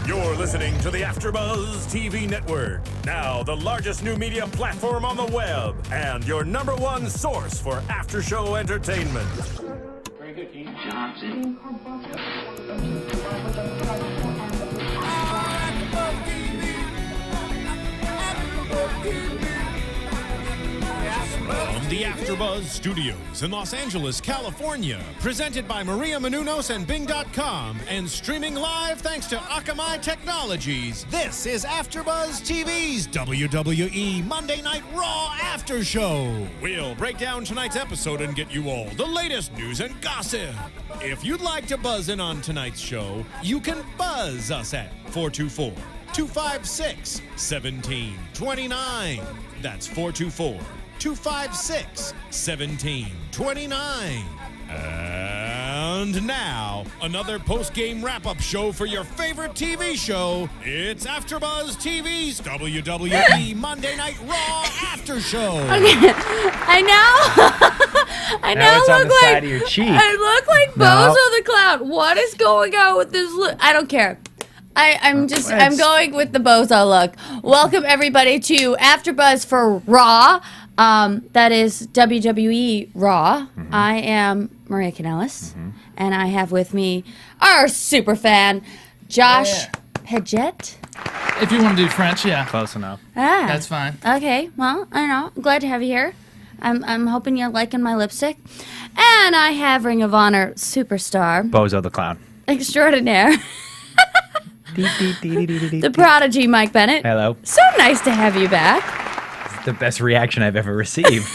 You're listening to the AfterBuzz TV network, now the largest new media platform on the web, and your number one source for after-show entertainment. Very good, Keith Johnson. From the AfterBuzz Studios in Los Angeles, California, presented by Maria Menounos and Bing.com, and streaming live thanks to Akamai Technologies, this is AfterBuzz TV's WWE Monday Night Raw After Show. We'll break down tonight's episode and get you all the latest news and gossip. If you'd like to buzz in on tonight's show, you can buzz us at 424-256-1729. That's 424-256-1729. And now, another post-game wrap-up show for your favorite TV show. It's AfterBuzz TV's WWE Monday Night Raw After Show. Okay. I now it's on look the like side of your cheek. I look like No. Bozo the Clown. What is going on with this look? I don't care. I'm going with the Bozo look. Welcome everybody to AfterBuzz for Raw. That is WWE Raw. Mm-hmm. I am Maria Kanellis, and I have with me our super fan, Josh Padgett. If you want to do French, yeah. Close enough. Ah, That's fine. Okay, well, I know. I'm glad to have you here. I'm hoping you're liking my lipstick. And I have Ring of Honor superstar Bozo the Clown. extraordinaire, the prodigy Mike Bennett. Hello. So nice to have you back. It's the best reaction I've ever received.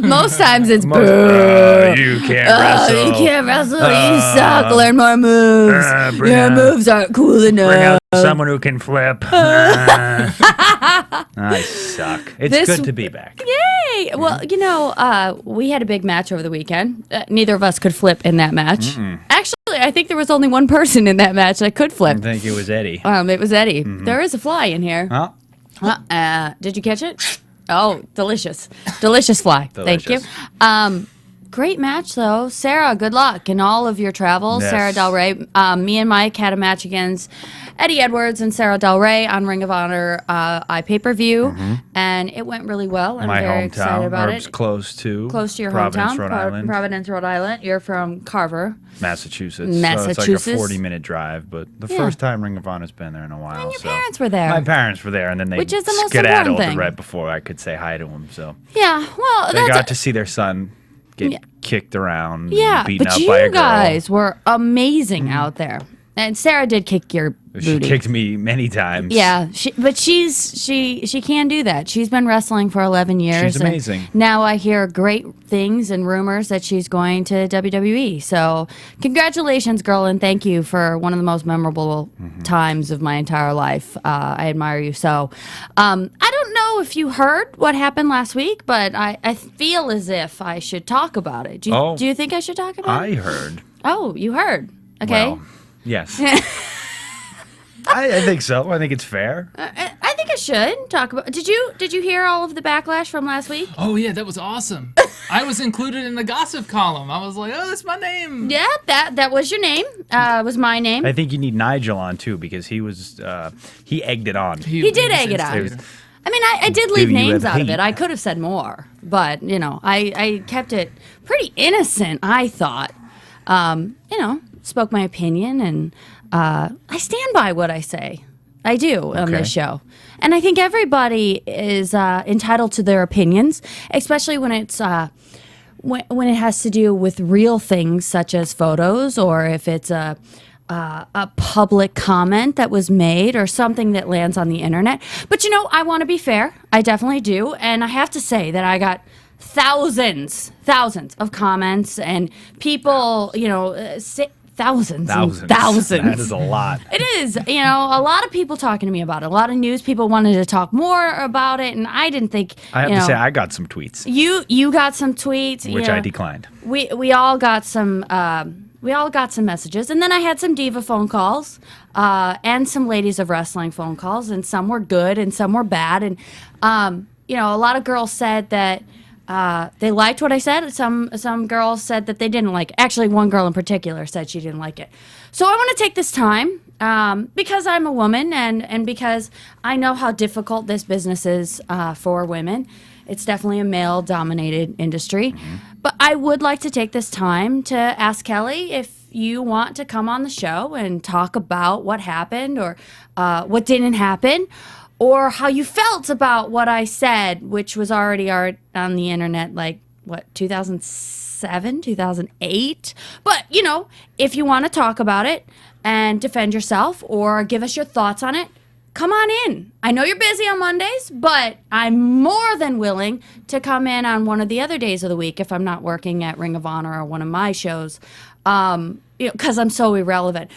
Most times it's boo. You can't wrestle. You can't wrestle. You suck. Learn more moves. Your moves aren't cool Bring enough. out someone who can flip. I suck. It's good to be back. Yay! Well, you know, we had a big match over the weekend. Neither of us could flip in that match. Actually, I think there was only one person in that match that could flip. I think it was Eddie. It was Eddie. There is a fly in here. Oh, Did you catch it? Oh, delicious. Delicious fly. Thank you. Delicious. Great match, though. Sarah, good luck in all of your travels. Yes. Sarah Del Rey. Me and Mike had a match against Eddie Edwards and Sarah Del Rey on Ring of Honor pay-per-view, and it went really well. I'm my very hometown. excited about Or it's it. close to Your Providence, hometown, Rhode Island. Providence, Rhode Island. You're from Carver. Massachusetts. So Massachusetts. it's like a 40-minute drive, but the first time Ring of Honor's been there in a while. And your so. parents were there. My parents were there, and then they Which is the most skedaddled important thing. right before I could say hi to them. So Yeah, well, they got to see their son get kicked around, and beaten but up by a you girl. guys were amazing out there. And Sarah did kick your She booty. kicked me many times. Yeah, she can do that. She's been wrestling for 11 years. She's amazing. And now I hear great things and rumors that she's going to WWE. So congratulations, girl, and thank you for one of the most memorable times of my entire life. I admire you. So I don't know if you heard what happened last week, but I feel as if I should talk about it. Do you think I should talk about it? I heard. Oh, you heard. Okay. Well, yes. I think so. I think it's fair. I think I should talk about. Did you hear all of the backlash from last week? Oh, yeah, that was awesome. I was included in the gossip column. I was like, oh, that's my name. Yeah, that was your name. Was my name. I think you need Nigel on too because he was he egged it on. He did egg it on. I mean, I did leave Giving you names a out of hate. it. I could have said more, but you know, I kept it pretty innocent. I thought, spoke my opinion, and I stand by what I say. I do on this show. And I think everybody is entitled to their opinions, especially when it's when it has to do with real things such as photos, or if it's a public comment that was made or something that lands on the internet. But I want to be fair. I definitely do. And I have to say that I got thousands of comments and people, thousands. That is a lot. It is, a lot of people talking to me about it. A lot of news people wanted to talk more about it, and I didn't think. I have to say, I got some tweets, you got some tweets, which I declined. We all got some. We all got some messages, and then I had some diva phone calls, and some ladies of wrestling phone calls, and some were good and some were bad, and a lot of girls said that They liked what I said. Some girls said that they didn't like it. Actually, one girl in particular said she didn't like it. So I want to take this time because I'm a woman and because I know how difficult this business is for women. It's definitely a male-dominated industry. But I would like to take this time to ask Kelly if you want to come on the show and talk about what happened or what didn't happen, or how you felt about what I said, which was already on the internet, like, 2007, 2008? But, if you want to talk about it and defend yourself or give us your thoughts on it, come on in. I know you're busy on Mondays, but I'm more than willing to come in on one of the other days of the week if I'm not working at Ring of Honor or one of my shows, because I'm so irrelevant.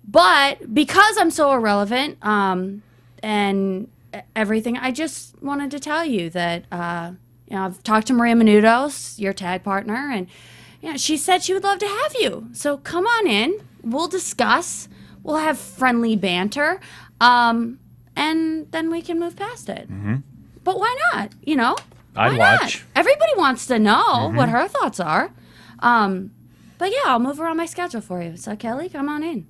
But because I'm so irrelevant, and everything, I just wanted to tell you that I've talked to Maria Menounos, your tag partner, and she said she would love to have you. So come on in. We'll discuss. We'll have friendly banter, and then we can move past it. But why not? I'd Why watch. not? Everybody wants to know what her thoughts are. But yeah, I'll move around my schedule for you. So Kelly, come on in.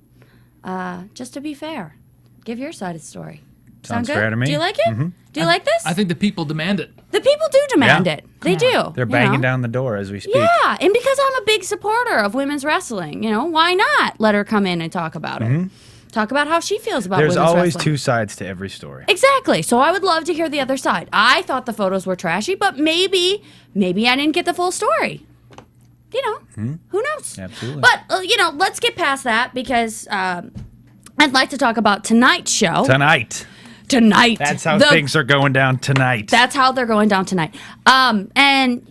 Just to be fair, give your side of the story. Sounds Sound good? fair to me. Do you like it? Do you like this? I think the people demand it. The people do demand Yeah. it. They do. They're banging down the door as we speak. Yeah, and because I'm a big supporter of women's wrestling, why not let her come in and talk about it? Talk about how she feels about There's women's always wrestling. two sides to every story. Exactly. So I would love to hear the other side. I thought the photos were trashy, but maybe I didn't get the full story. Who knows? Absolutely. But, let's get past that because I'd like to talk about tonight's show. Tonight. That's how things are going down tonight. That's how they're going down tonight. And,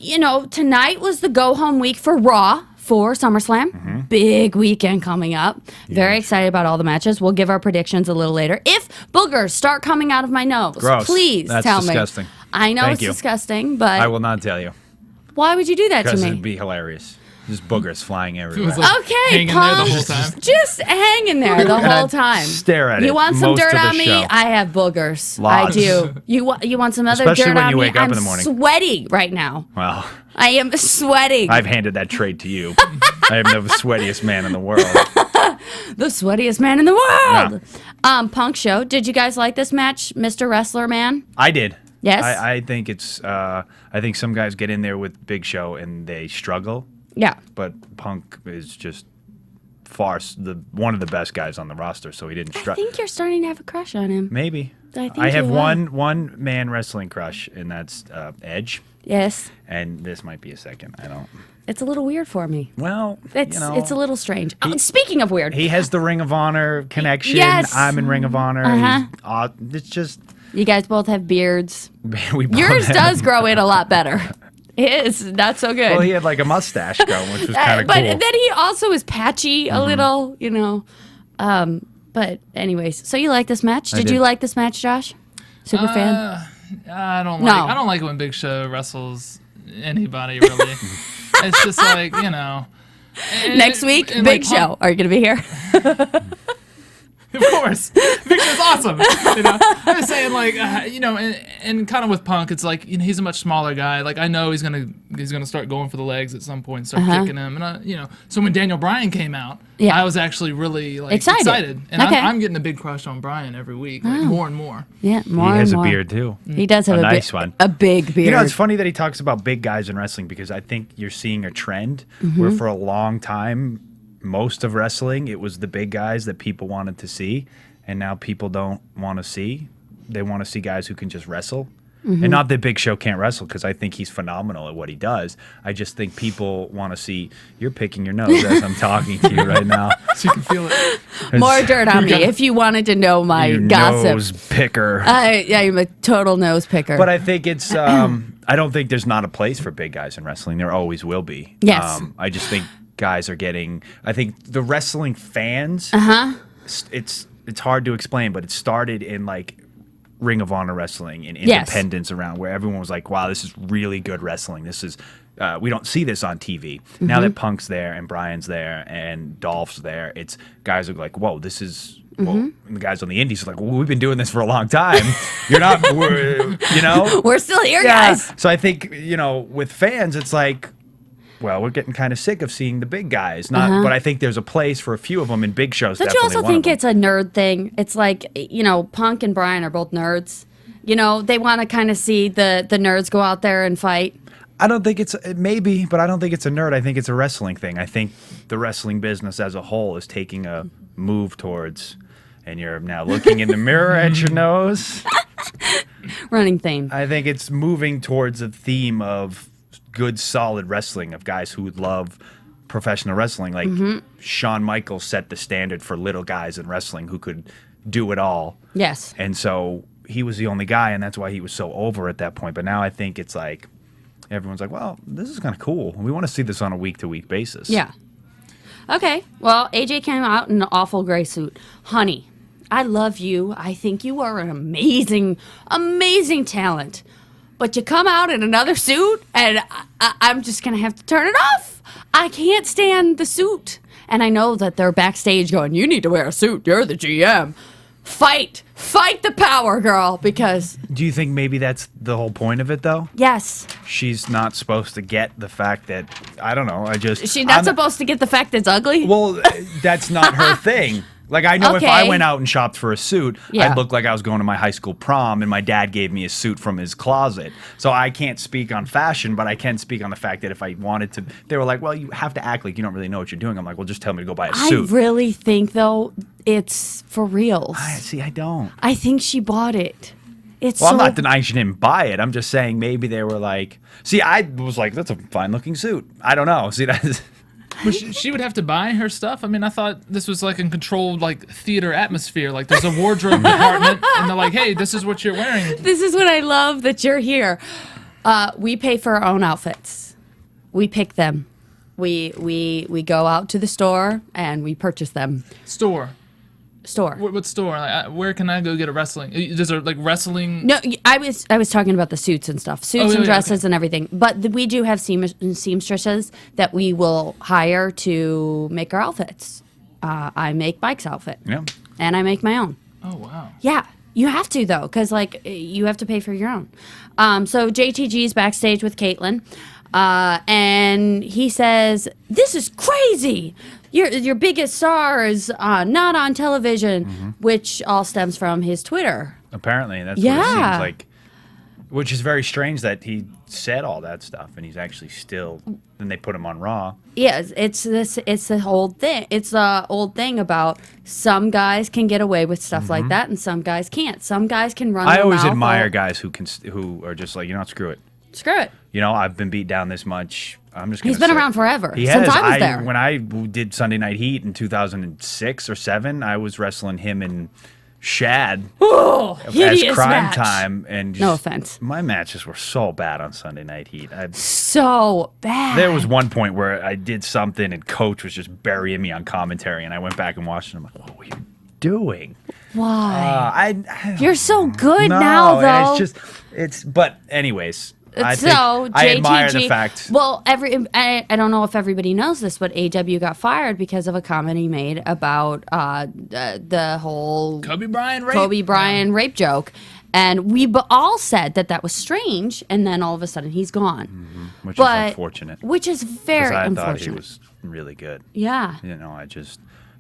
tonight was the go-home week for Raw for SummerSlam. Big weekend coming up. Very excited about all the matches. We'll give our predictions a little later. If boogers start coming out of my nose, Gross. please That's tell disgusting. me. I know Thank it's you. disgusting, but I will not tell you. why would you do that to Because me? it'd be hilarious. Just boogers flying It everywhere. was like Okay, hanging there the Punk, whole time. just hang in there the And whole I'd time. stare at it You want some most dirt of the on me? show. I have boogers. Lots. I do. You want some other Especially dirt when on you me? wake up I'm in the morning. sweaty right now. Well, I am sweating. I've handed that trade to you. I am the sweatiest man in the world. The sweatiest man in the world. Punk show. Did you guys like this match, Mr. Wrestler Man? I did. Yes? I think it's. I think some guys get in there with Big Show and they struggle, Yeah. but Punk is just one of the best guys on the roster, so he didn't I struggle. think you're starting to have a crush on him. Maybe. I think I have you are. one man wrestling crush, and that's Edge. Yes. And this might be a second. I don't. It's a little weird for me. Well, It's a little strange. Speaking of weird, He has the Ring of Honor connection. Yes. I'm in Ring of Honor. Uh-huh. It's just you guys both have beards. we both Yours have- does grow in a lot better. His, not so good. Well, he had like a mustache going, which was kind of but cool. then he also is patchy a little, But anyways, so you like this match? Did you did. like this match, Josh? Super fan? I don't No. like. I don't like it when Big Show wrestles anybody really. It's just like Next week, and, Big like, Show. Are you going to be here? Of course, Big Show's awesome. I'm just saying, and kind of with Punk, it's like he's a much smaller guy. Like I know he's gonna start going for the legs at some point, start kicking him, and So when Daniel Bryan came out, Yeah. I was actually really Excited. and Okay. I'm getting a big crush on Bryan every week, more and more. Yeah, more he and has a more. beard too. He does have A a nice bi- one. A big beard. You know, it's funny that he talks about big guys in wrestling because I think you're seeing a trend where for a long time, most of wrestling, it was the big guys that people wanted to see, and now people don't want to see. They want to see guys who can just wrestle. And not that Big Show can't wrestle, because I think he's phenomenal at what he does. I just think people want to see. You're picking your nose as I'm talking to you right now. So you can feel it. More dirt on me if you wanted to know my You gossip. nose picker. I'm a total nose picker. But I think it's. I don't think there's not a place for big guys in wrestling. There always will be. Yes. I just think guys are getting. I think the wrestling fans. It's hard to explain, but it started in like Ring of Honor wrestling and Yes. independence around, where everyone was like, wow, this is really good wrestling. This is we don't see this on TV. Now that Punk's there and Bryan's there and Dolph's there, it's guys are like, whoa, this is. Well, and the guys on the indies are like, well, we've been doing this for a long time. You're not, We're still here, Yeah. guys. So I think, with fans, it's like, well, we're getting kind of sick of seeing the big guys. But I think there's a place for a few of them in big shows. Don't you definitely also one think of them. it's a nerd thing? It's like, Punk and Bryan are both nerds. They want to kind of see the nerds go out there and fight. I don't think it's maybe, but I don't think it's a nerd. I think it's a wrestling thing. I think the wrestling business as a whole is taking a move towards, and you're now looking in the mirror at your nose. Running theme. I think it's moving towards a theme of good, solid wrestling, of guys who love professional wrestling. Like Shawn Michaels set the standard for little guys in wrestling who could do it all. Yes. And so he was the only guy, and that's why he was so over at that point. But now I think it's like everyone's like, well, this is kind of cool. We want to see this on a week-to-week basis. Yeah. Okay. Well, AJ came out in an awful gray suit. Honey, I love you. I think you are an amazing, amazing talent. But you come out in another suit, and I'm just going to have to turn it off. I can't stand the suit. And I know that they're backstage going, you need to wear a suit. You're the GM. Fight the power, girl, because... Do you think maybe that's the whole point of it, though? Yes. She's not supposed to get the fact that, I don't know, She's not supposed to get the fact it's ugly? Well, that's not her thing. Like, I know if I went out and shopped for a suit, Yeah. I'd look like I was going to my high school prom, and my dad gave me a suit from his closet. So I can't speak on fashion, but I can speak on the fact that if I wanted to, they were like, well, you have to act like you don't really know what you're doing. I'm like, well, just tell me to go buy a suit. I really think, though, it's for reals. See, I don't. I think she bought it. It's Well, so... I'm not denying she didn't buy it. I'm just saying maybe they were like, see, I was like, that's a fine-looking suit. I don't know. See, that's... But she would have to buy her stuff. I mean, I thought this was like a controlled like theater atmosphere. Like there's a wardrobe department, and they're like, "Hey, this is what you're wearing." This is what I love that you're here. We pay for our own outfits. We pick them. We go out to the store and we purchase them. Store. Store. What store? Like, where can I go get a wrestling? Is there like wrestling? No, I was talking about the suits and stuff, suits and dresses and everything. But we do have seamstresses that we will hire to make our outfits. I make Mike's outfit, and I make my own. Oh wow. Yeah, you have to though, because like you have to pay for your own. So JTG's backstage with Caitlyn, and he says, "This is crazy. Your biggest star is not on television," which all stems from his Twitter. Apparently, that's what it seems like. Which is very strange that he said all that stuff, and he's actually still. Then they put him on Raw. Yeah, it's the whole thing. It's the old thing about some guys can get away with stuff like that, and some guys can't. Some guys can run. I their always mouth admire all- guys who are just like, screw it. Screw it. I've been beat down this much. I'm just. Gonna He's been say- around forever. He Since has. I was there. When I did Sunday Night Heat in 2006 or 7, I was wrestling him and Shad Oh, as hideous Crime match. Time, and No offense. my matches were so bad on Sunday Night Heat. So bad. There was one point where I did something and Coach was just burying me on commentary, and I went back and watched it. I'm like, what were you doing? Why? I You're so good no, now, and though. but anyways, I So think I admire JTG the fact. Well, I don't know if everybody knows this, but AW got fired because of a comment he made about the whole Kobe Bryant rape. Kobe Bryant rape joke, and we all said that was strange, and then all of a sudden he's gone, Which is but unfortunate. Which is 'Cause very I unfortunate. thought he was really good. Yeah.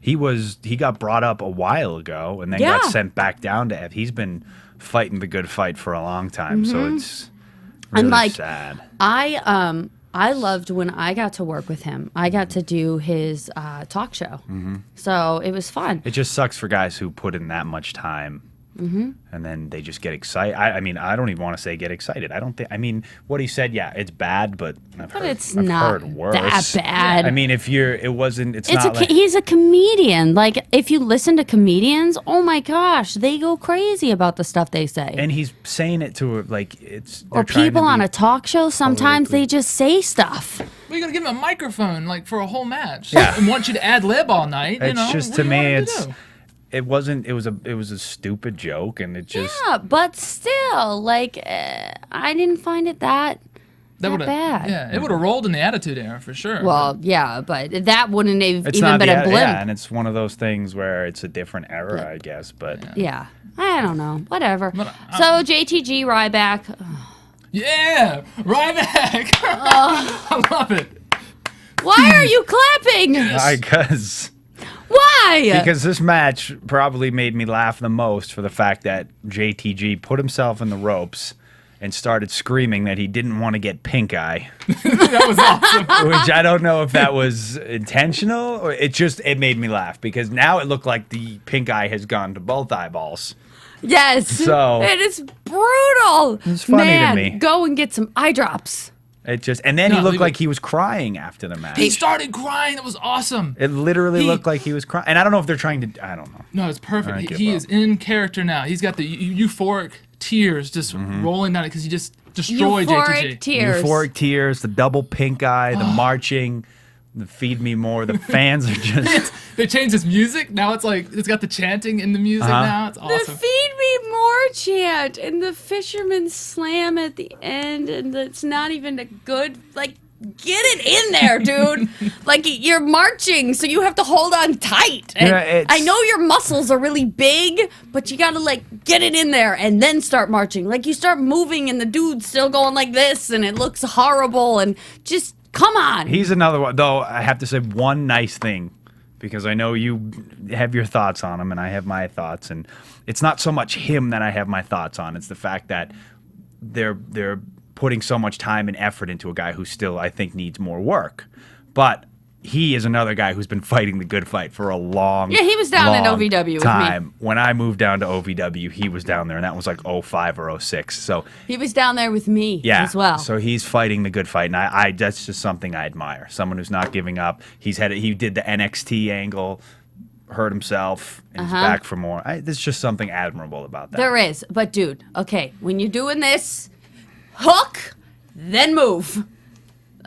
He got brought up a while ago and then Yeah. got sent back down to F. He's been fighting the good fight for a long time, so it's And, really like, sad. I loved when I got to work with him. I got to do his talk show, so it was fun. It just sucks for guys who put in that much time. And then they just get excited. I mean, I don't even want to say get excited. I don't think. I mean, what he said, yeah, it's bad, but I've it's I've not heard worse. that bad. I mean, if you're, it wasn't. It's not like. He's a comedian. Like, if you listen to comedians, oh my gosh, they go crazy about the stuff they say. And he's saying it to like it's. Or people on a talk show, sometimes they just say stuff. We're gonna give him a microphone like for a whole match. Yeah. And want you to ad lib all night. It's just to me, it wasn't. It was a stupid joke, and it just. Yeah, but still, like, I didn't find it that bad. Yeah, it would have rolled in the Attitude Era for sure. Well, yeah, but that wouldn't have It's even not been a blimp. Yeah, and it's one of those things where it's a different era, I guess. But Yeah, I don't know. Whatever. But, So JTG Ryback. yeah, Ryback. I love it. Why are you clapping? Why? Because this match probably made me laugh the most for the fact that JTG put himself in the ropes and started screaming that he didn't want to get pink eye. That was awesome. Which I don't know if that was intentional or it made me laugh because now it looked like the pink eye has gone to both eyeballs. Yes. So- it is brutal. It's funny to Man, me. go and get some eye drops. And then he looked like he was crying after the match. He started crying. That was awesome. It literally looked like he was crying. And I don't know if they're trying to, I don't know. No, it's perfect. I He, give he up. is in character now. He's got the euphoric tears just rolling down it because he just destroyed Euphoric JTG. tears. Euphoric tears, the double pink eye, the marching, the feed me more. The fans are just. They changed his music. Now it's like it's got the chanting in the music now. It's The awesome. feed me more chant and the fisherman slam at the end, and it's not even a good, like, get it in there, dude. Like, you're marching, so you have to hold on tight. And Yeah, I know your muscles are really big, but you gotta, like, get it in there and then start marching. Like, you start moving and the dude's still going like this, and it looks horrible, and just, come on. He's another one, though. I have to say one nice thing because I know you have your thoughts on him and I have my thoughts, and it's not so much him that I have my thoughts on. It's the fact that they're putting so much time and effort into a guy who still, I think, needs more work. But he is another guy who's been fighting the good fight for a long Yeah, he was down in long OVW with me. time. When I moved down to OVW, he was down there, and that was like 05 or 06. So He was down there with me yeah, as well. so he's fighting the good fight, and I that's just something I admire. Someone who's not giving up. He did the NXT angle, hurt himself, and he's back for more. There's just something admirable about that. There is. But, dude, okay, when you're doing this, hook, then move.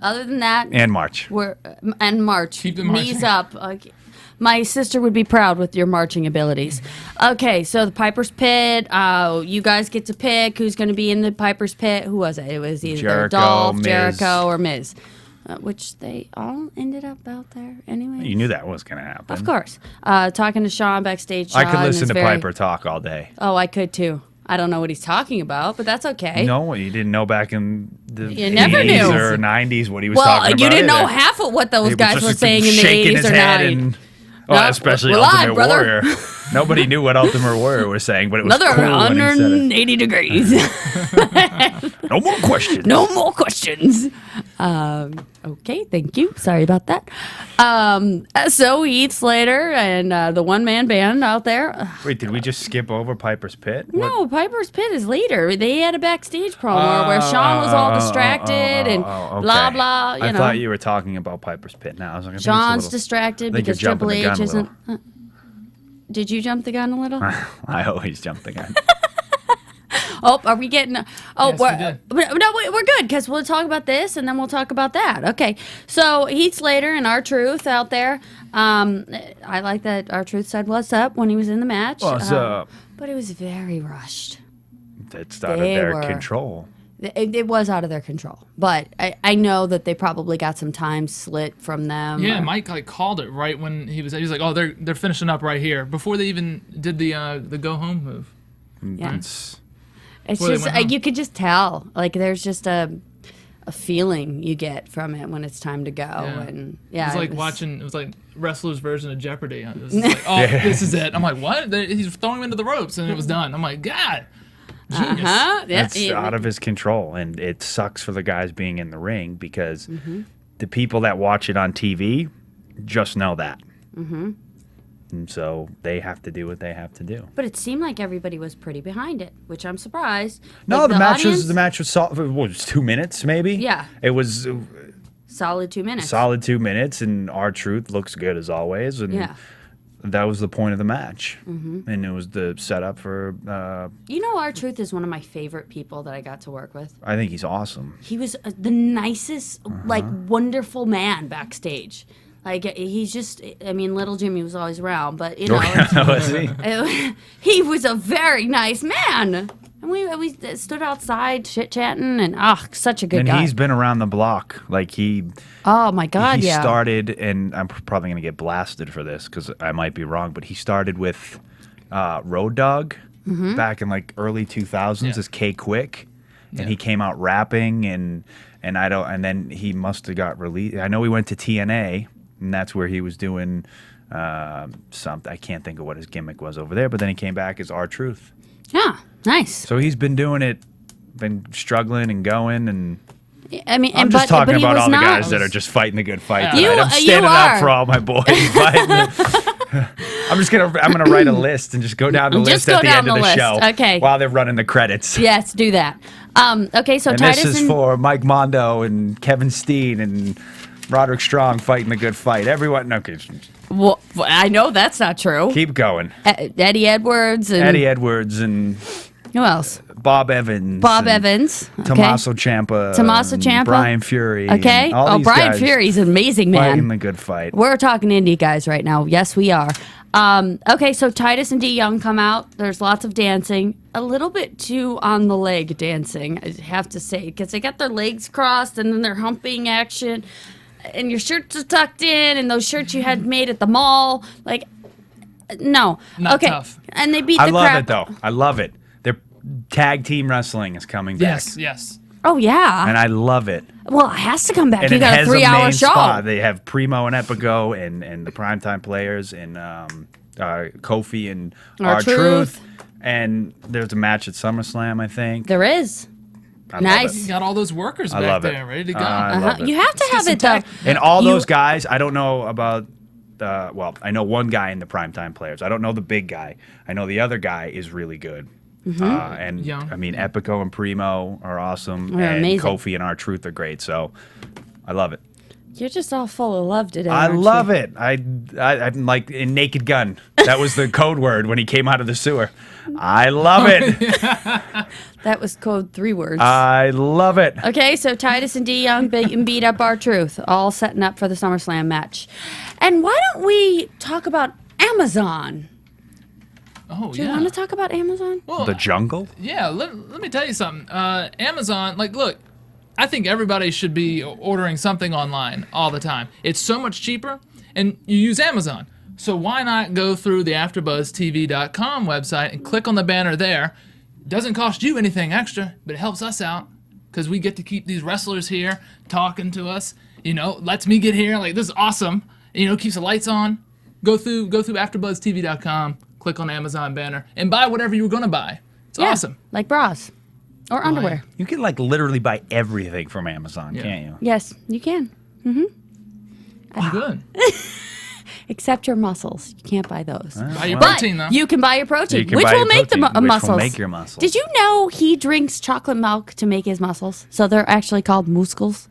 Other than that, And March. and march. Keep the marching. Knees up. Okay. My sister would be proud with your marching abilities. Okay, so the Piper's Pit. You guys get to pick who's going to be in the Piper's Pit. Who was it? It was either Jericho, Dolph, Miz. Jericho, or Miz. Which they all ended up out there anyway. You knew that was going to happen. Of course. Talking to Sean backstage. I could Sean listen is to very- Piper talk all day. Oh, I could too. I don't know what he's talking about, but that's okay. No, you didn't know back in the You never 80s knew. or 90s what he was Well, talking about. you didn't know either. half of what those He was guys just were saying in the shaking 80s his or head 90s. and- No, especially we're Ultimate live, brother. Warrior. Nobody knew what Ultimate Warrior was saying, but it was Another cool when he said it. 180 degrees. No more questions. No more questions. Okay, thank you. Sorry about that. So Heath Slater and the one-man band out there. Wait, did we just skip over Piper's Pit? No, Piper's Pit is later. They had a backstage promo where Sean was all distracted and okay. blah, blah, I know. thought you were talking about Piper's Pit now. I was like, I think it's a Sean's little- distracted I think you're because Triple jumping the H gun a isn't... little. Did you jump the gun a little? I always jump the gun. Oh, are we getting? Oh, Yes, we did. no, we're good because we'll talk about this and then we'll talk about that. Okay, so Heath Slater and R-Truth out there. I like that R-Truth said "What's up" when he was in the match. What's up? But it was very rushed. It's out of They their were- control. It was out of their control, but I know that they probably got some time slit from them. Yeah, Mike like called it right when he was like, oh, they're finishing up right here before they even did the go home move. Yeah. It's It's Before they just went home. you could just tell. Like there's just a feeling you get from it when it's time to go. And yeah, it was like wrestler's version of Jeopardy. It was like, oh, this is it. I'm like, what? He's throwing him into the ropes, and it was done. I'm like, God, genius. Yeah, it's out of his control, and it sucks for the guys being in the ring because the people that watch it on TV just know that. And so they have to do what they have to do. But it seemed like everybody was pretty behind it, which I'm surprised. No, Like, the match audience, was what was it, 2 minutes maybe? Yeah. It was solid 2 minutes. solid 2 minutes, and R-Truth looks good as always, and Yeah. that was the point of the match. And it was the setup for You know, R-Truth is one of my favorite people that I got to work with. I think he's awesome. He was the nicest, like wonderful man backstage. Like he's just, I mean, little Jimmy was always around, but you know, Was he? he was a very nice man. And we stood outside chit chatting, and such a good And guy. he's been around the block. Like Oh my God, he yeah. started, and I'm probably going to get blasted for this because I might be wrong, but he started with Road Dogg back in like early 2000s as K Quick, and he came out rapping, and then he must have got released. I know he went to TNA, and that's where he was doing something. I can't think of what his gimmick was over there, but then he came back as R-Truth. Yeah, nice. So he's been doing it, been struggling and going, and I mean, I'm just talking about all the guys that are just fighting the good fight. Tonight. I'm standing up for all my boys. I'm gonna write a list and just go down the list at the end of the show. Okay. While they're running the credits. Yes, do that. Okay, so And Titus this is for Mike Mondo and Kevin Steen and Roderick Strong fighting the good fight. Everyone, okay, Well, I know that's not true. keep going. Eddie Edwards and Eddie Edwards and who else? Bob Evans. Bob and Evans. Okay. Tommaso Ciampa. Tommaso and Ciampa. Brian Fury. Okay. And all these Brian guys Fury's an amazing fighting man. the good fight. We're talking indie guys right now. Yes, we are. Okay, so Titus and D Young come out. There's lots of dancing. A little bit too on the leg dancing, I have to say, because they got their legs crossed and then they're humping action. And your shirts are tucked in, and those shirts you had made at the mall. Like, no. Not okay. tough. And they beat I the love crap. it though. I love it. Their tag team wrestling is coming back. Yes. Oh, yeah. And I love it. Well, it has to come back. And You it got a has 3-hour main show. spot. They have Primo and Epico and the primetime players and Kofi and R-Truth. R-Truth. And there's a match at SummerSlam, I think. There is. I love Nice. You it. got all those workers I back love there it. ready to go. I love it. You have to have get it, some though. tag- And all You- those guys, I don't know about. Well, I know one guy in the primetime players. I don't know the big guy. I know the other guy is really good. And Young. I mean, Epico and Primo are awesome, They're and amazing. Kofi and R-Truth are great. So, I love it. You're just all full of love today. I aren't love you? it. I'm like in Naked Gun. That was the code word when he came out of the sewer. I love it. That was code 3 words. I love it. Okay, so Titus and D Young beat up R-Truth, all setting up for the SummerSlam match. And why don't we talk about Amazon? Oh, Do you yeah. want to talk about Amazon? Well, The jungle. yeah, let me tell you something. Amazon, like, look, I think everybody should be ordering something online all the time. It's so much cheaper, and you use Amazon. So why not go through the AfterBuzzTV.com website and click on the banner there? It doesn't cost you anything extra, but it helps us out because we get to keep these wrestlers here talking to us. You know, lets me get here. Like, this is awesome. You know, keeps the lights on. Go through AfterBuzzTV.com, click on the Amazon banner, and buy whatever you were gonna buy. It's awesome. Like bras or underwear. You can like literally buy everything from Amazon, Yeah. can't you? Yes, you can. Good. Except your muscles. You can't buy those. Buy your But protein, though. you can buy your protein, You can which buy will your make the protein, which muscles. will make your muscles. Did you know he drinks chocolate milk to make his muscles? So they're actually called muscles.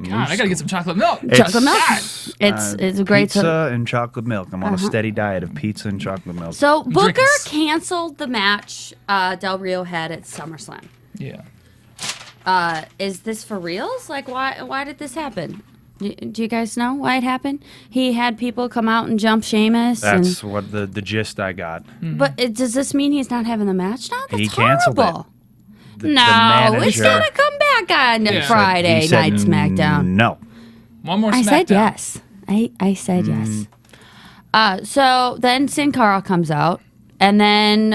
God, I gotta get some chocolate milk. Chocolate milk. God. It's a great. Pizza and chocolate milk. I'm on a steady diet of pizza and chocolate milk. So Booker Drinks. canceled the match Del Rio had at SummerSlam. Yeah. Is this for reals? Like, why did this happen? Do you guys know why it happened? He had people come out and jump Sheamus. That's what the gist I got. But does this mean he's not having the match now? That's He canceled it. horrible. The No, it's manager- gonna come back on Yeah. Friday he said Night SmackDown. No. One more I SmackDown. said yes. I said yes. So then Sin Cara comes out, and then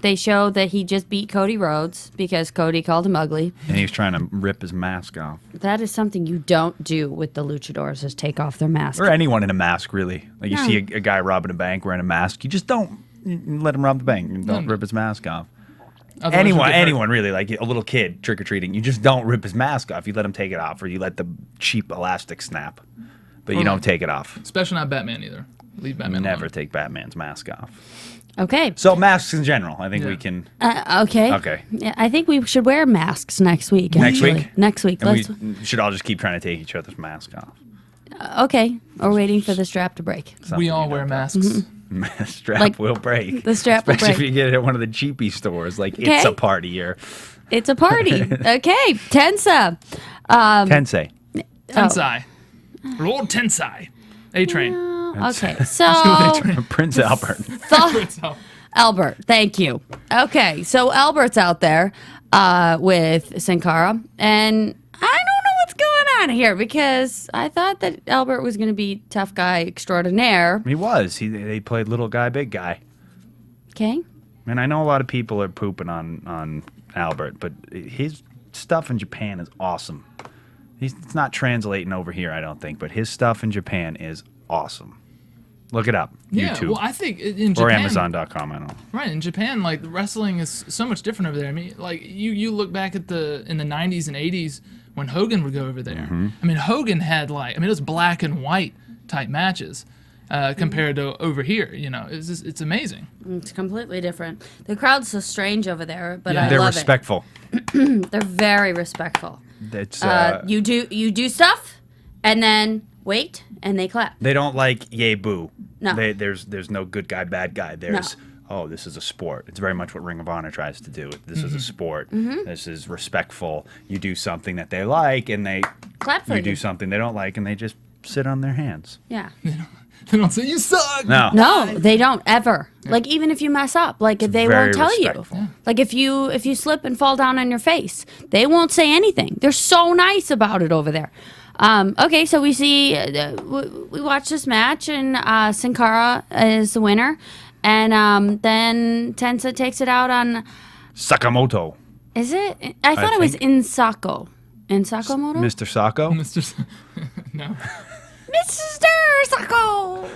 they show that he just beat Cody Rhodes because Cody called him ugly. And he was trying to rip his mask off. That is something you don't do with the luchadors, is take off their mask. Or anyone in a mask, really. Like you see a guy robbing a bank wearing a mask, you just don't let him rob the bank. You don't rip his mask off. Otherwise you'll get hurt. Anyone really, like a little kid trick-or-treating, you just don't rip his mask off. You let him take it off, or you let the cheap elastic snap. But you don't take it off. Especially not Batman either. Leave Batman Never alone. take Batman's mask off. Okay. So masks in general, I think Yeah. we can. Okay. Okay. Yeah, I think we should wear masks next week. Next actually. week? Next week. And Let's. we should all just keep trying to take each other's mask off. Okay. We're waiting for the strap to break. We Something all you wear know. masks. Strap Like, will break. the strap will Especially break. if you get it at one of the cheapy stores, like Okay. It's a Party or It's a party. Okay. Tensa. Tensei. Tensai. Lord Tensai. A-Train. Okay, so Prince Albert. Albert, thank you. Okay, so Albert's out there with Sin Cara, and I don't know what's going on here because I thought that Albert was going to be tough guy extraordinaire. He was. They played little guy, big guy. Okay. And I know a lot of people are pooping on Albert, but his stuff in Japan is awesome. It's not translating over here, I don't think, but his stuff in Japan is awesome. Look it up. Yeah, YouTube. well, I think in Japan... Or Amazon.com, I don't know. Right, in Japan, like, wrestling is so much different over there. I mean, like, you look back at in the 90s and 80s when Hogan would go over there. Mm-hmm. I mean, Hogan had, like, it was black and white type matches compared to over here, you know. It's amazing. It's completely different. The crowd's so strange over there, but Yeah. I They're love respectful. it. They're very respectful. It's, You do stuff, and then wait, and they clap. they don't like yay boo. No. There's no good guy, bad guy. There's this is a sport. It's very much what Ring of Honor tries to do. This is a sport. This is respectful. You do something that they like, and they Clap for you do something they don't like, and they just sit on their hands. Yeah. They don't say, you suck! No, they don't ever. Like even if you mess up, like they very won't tell respectful. you. Like if you slip and fall down on your face, they won't say anything. They're so nice about it over there. Okay, so we see we watch this match, and Sin Cara is the winner, and then Tensa takes it out on. Sakamoto. Is it? I thought it was think. Insako. Insakamoto. Mr. Sako? No. Mr. Sako.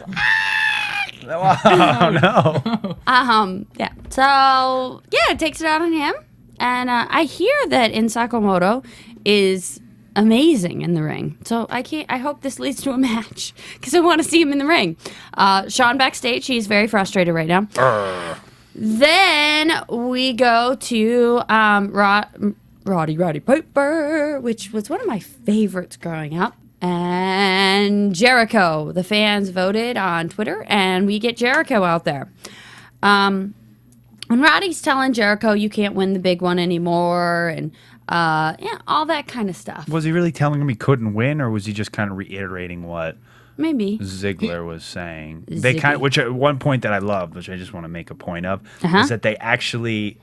Oh, no. Yeah. So yeah, it takes it out on him, and I hear that Sakamoto is amazing in the ring. So I hope this leads to a match because I want to see him in the ring. Sean backstage, he's very frustrated right now. Then we go to Roddy Piper, which was one of my favorites growing up. And Jericho. The fans voted on Twitter, and we get Jericho out there. And Roddy's telling Jericho you can't win the big one anymore, and all that kind of stuff. Was he really telling him he couldn't win, or was he just kind of reiterating what Maybe. Ziggler was saying? Ziggy. Which at one point that I loved, which I just want to make a point of, is that they actually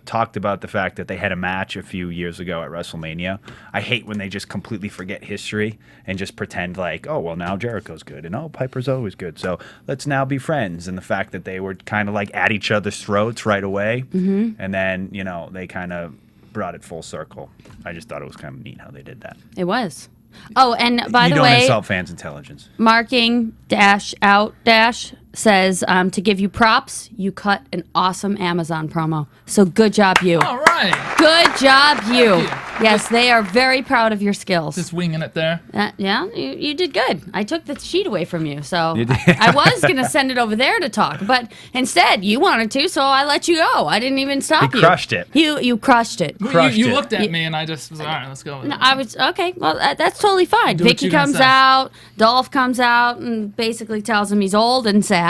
talked about the fact that they had a match a few years ago at WrestleMania. I hate when they just completely forget history and just pretend like, oh, well, now Jericho's good, and oh, Piper's always good, so let's now be friends. And the fact that they were kind of like at each other's throats right away, and then, they kind of brought it full circle. I just thought it was kind of neat how they did that. It was. Oh, and by You the don't way, insult fans' intelligence. marking -- says to give you props, you cut an awesome Amazon promo. So good job, you. All right. Good job, you. you. Yes, they are very proud of your skills. Just winging it there. Yeah, you did good. I took the sheet away from you, so You did. I was going to send it over there to talk, but instead you wanted to, so I let you go. I didn't even stop He you. crushed it. You crushed it. Crushed you it. looked at me, and I just was like, all right, let's go with No, it. I was okay. Well, that's totally fine. Do what Vicky you're gonna comes say. out, Dolph comes out, and basically tells him he's old and sad.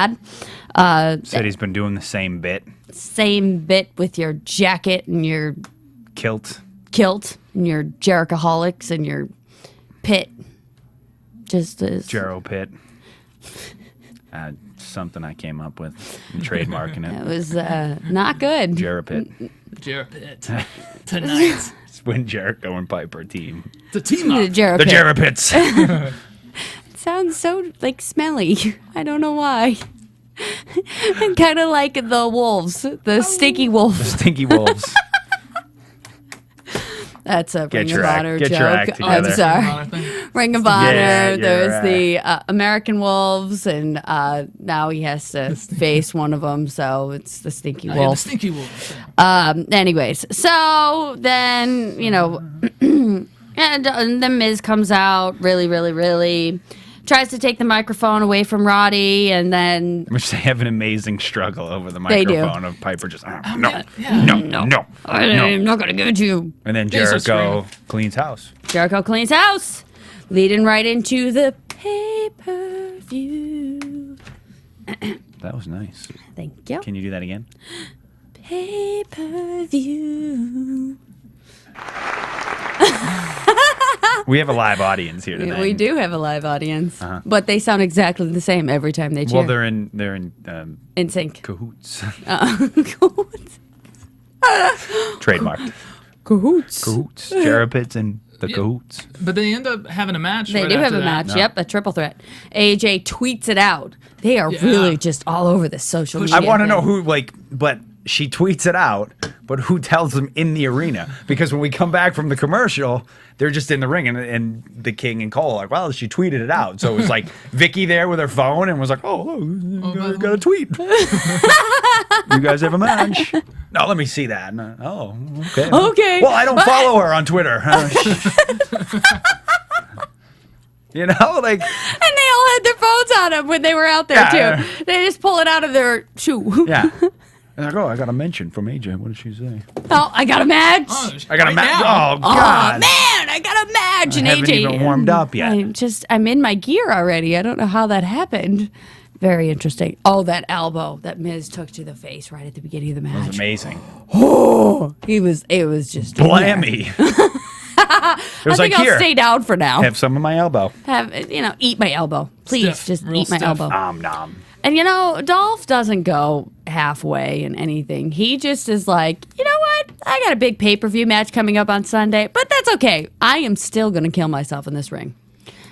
Said he's been doing the same bit. Same bit with your jacket and your Kilt. kilt and your Jerichoholics and your pit. Just as Jero Pit. Something I came up with. I'm trademarking it it. was not good. Jero Pit. Jarrett tonight. It's when Jericho and Piper team. The team The up. Jero The pit. Jero Pits. Sounds so like smelly. I don't know why. Kind of like the wolves, the stinky wolves. Stinky Wolves. That's a Ring of your act- Honor get joke. your act I'm together. sorry. Ring of Honor. Yeah, There's you're the American Wolves, and now he has to face one of them. So it's the Stinky Yeah, the Wolf. stinky wolf. Anyways, so then and the Miz comes out really tries to take the microphone away from Roddy, and then Which they have an amazing struggle over the They do. microphone of Piper just, no, Yeah. no. I'm not gonna give it to you. And then These are Jericho cleans house. Jericho cleans house, leading right into the pay-per-view. That was nice. Thank you. Can you do that again? Pay-per-view. We have a live audience here tonight. We do have a live audience, but they sound exactly the same every time they cheer. Well, they're in in sync. cahoots. Cahoots. Trademarked. Cahoots. Cahoots. Jarapits and the cahoots. But they end up having a match. They right do have after a that. match. Yep, a triple threat. AJ tweets it out. They are really just all over the social media. I want to know thing. who, but she tweets it out, but who tells them in the arena? Because when we come back from the commercial, they're just in the ring, and the King and Cole are like, well, she tweeted it out. So it was like Vicky there with her phone and was like, got a tweet. You guys have a match? No, let me see that. Oh, okay. Okay. Well, I don't follow her on Twitter. You know, like. And they all had their phones on them when they were out there, too. They just pull it out of their shoe. Yeah. And I go, I got a mention from AJ. What did she say? Oh, I got a match. I got a match. Oh, Oh, God. man, I got a match. And I haven't AJ, even warmed up yet. I'm in my gear already. I don't know how that happened. Very interesting. Oh, that elbow that Miz took to the face right at the beginning of the match. It was amazing. Oh, it was just Blammy. It was I think like, here, I'll stay down for now. have some of my elbow. Eat my elbow. Please, Stiff, just real eat my stiff. elbow. Nom. And Dolph doesn't go halfway in anything. He just is like, you know what? I got a big pay-per-view match coming up on Sunday, but that's okay. I am still going to kill myself in this ring.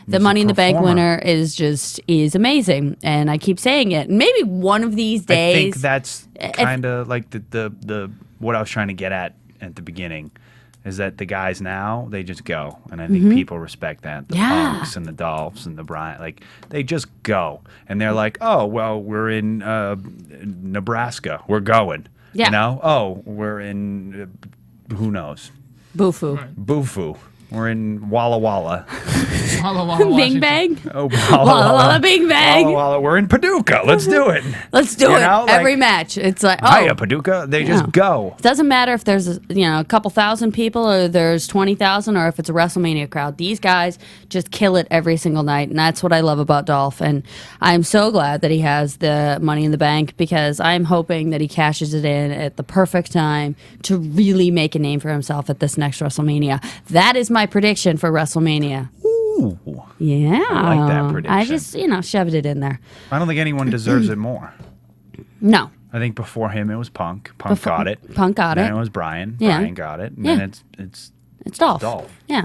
The He's a Money in the Bank performer. winner is amazing, and I keep saying it. And maybe one of these days, I think that's kind of like the what I was trying to get at the beginning. Is that the guys now, they just go. And I think people respect that. The Yeah. Punks and the Dolphs and the Bryant, like, they just go. And they're like, oh, well, we're in Nebraska. We're going. Yeah. You know? Oh, we're in, who knows? Bufu. Bufu. We're in Walla Walla. Walla Walla, Bing Washington. Bang. Oh, Walla Walla Bing Bang. Walla Walla. We're in Paducah. Let's do it. Let's do You it. know, Every like, match. It's like, oh. Hiya, Paducah. They just go. It doesn't matter if there's a couple thousand people or there's 20,000 or if it's a WrestleMania crowd. These guys just kill it every single night, and that's what I love about Dolph. And I'm so glad that he has the Money in the Bank because I'm hoping that he cashes it in at the perfect time to really make a name for himself at this next WrestleMania. That is my prediction for WrestleMania. Ooh. Yeah, I like that prediction. I just shoved it in there. I don't think anyone deserves it more. No. I think before him it was Punk. Punk got it. Punk got Then it. it was Brian. Yeah. Brian got it. And Yeah. then it's It's Dolph. Dolph. Yeah.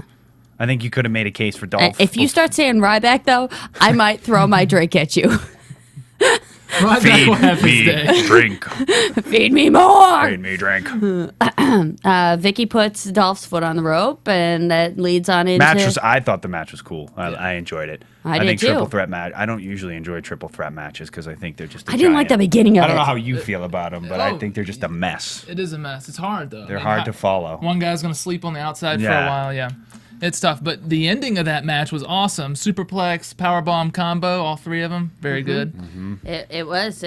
I think you could have made a case for Dolph. If you start saying Ryback, though, I might throw my drink at you. Ryback will have his day. drink. Feed me more. Feed me drink. Vicky puts Dolph's foot on the rope, and that leads on into. I thought the match was cool. I enjoyed it. I did think too. triple threat match. I don't usually enjoy triple threat matches because I think they're just. I I didn't like the beginning of I don't it. know how you feel about them, but I Oh. think they're just a mess. It is a mess. It's hard though. They're hard to follow. One guy's gonna sleep on the outside for Yeah. a while. Yeah, it's tough. But the ending of that match was awesome. Superplex, powerbomb combo, all three of them, very good. It was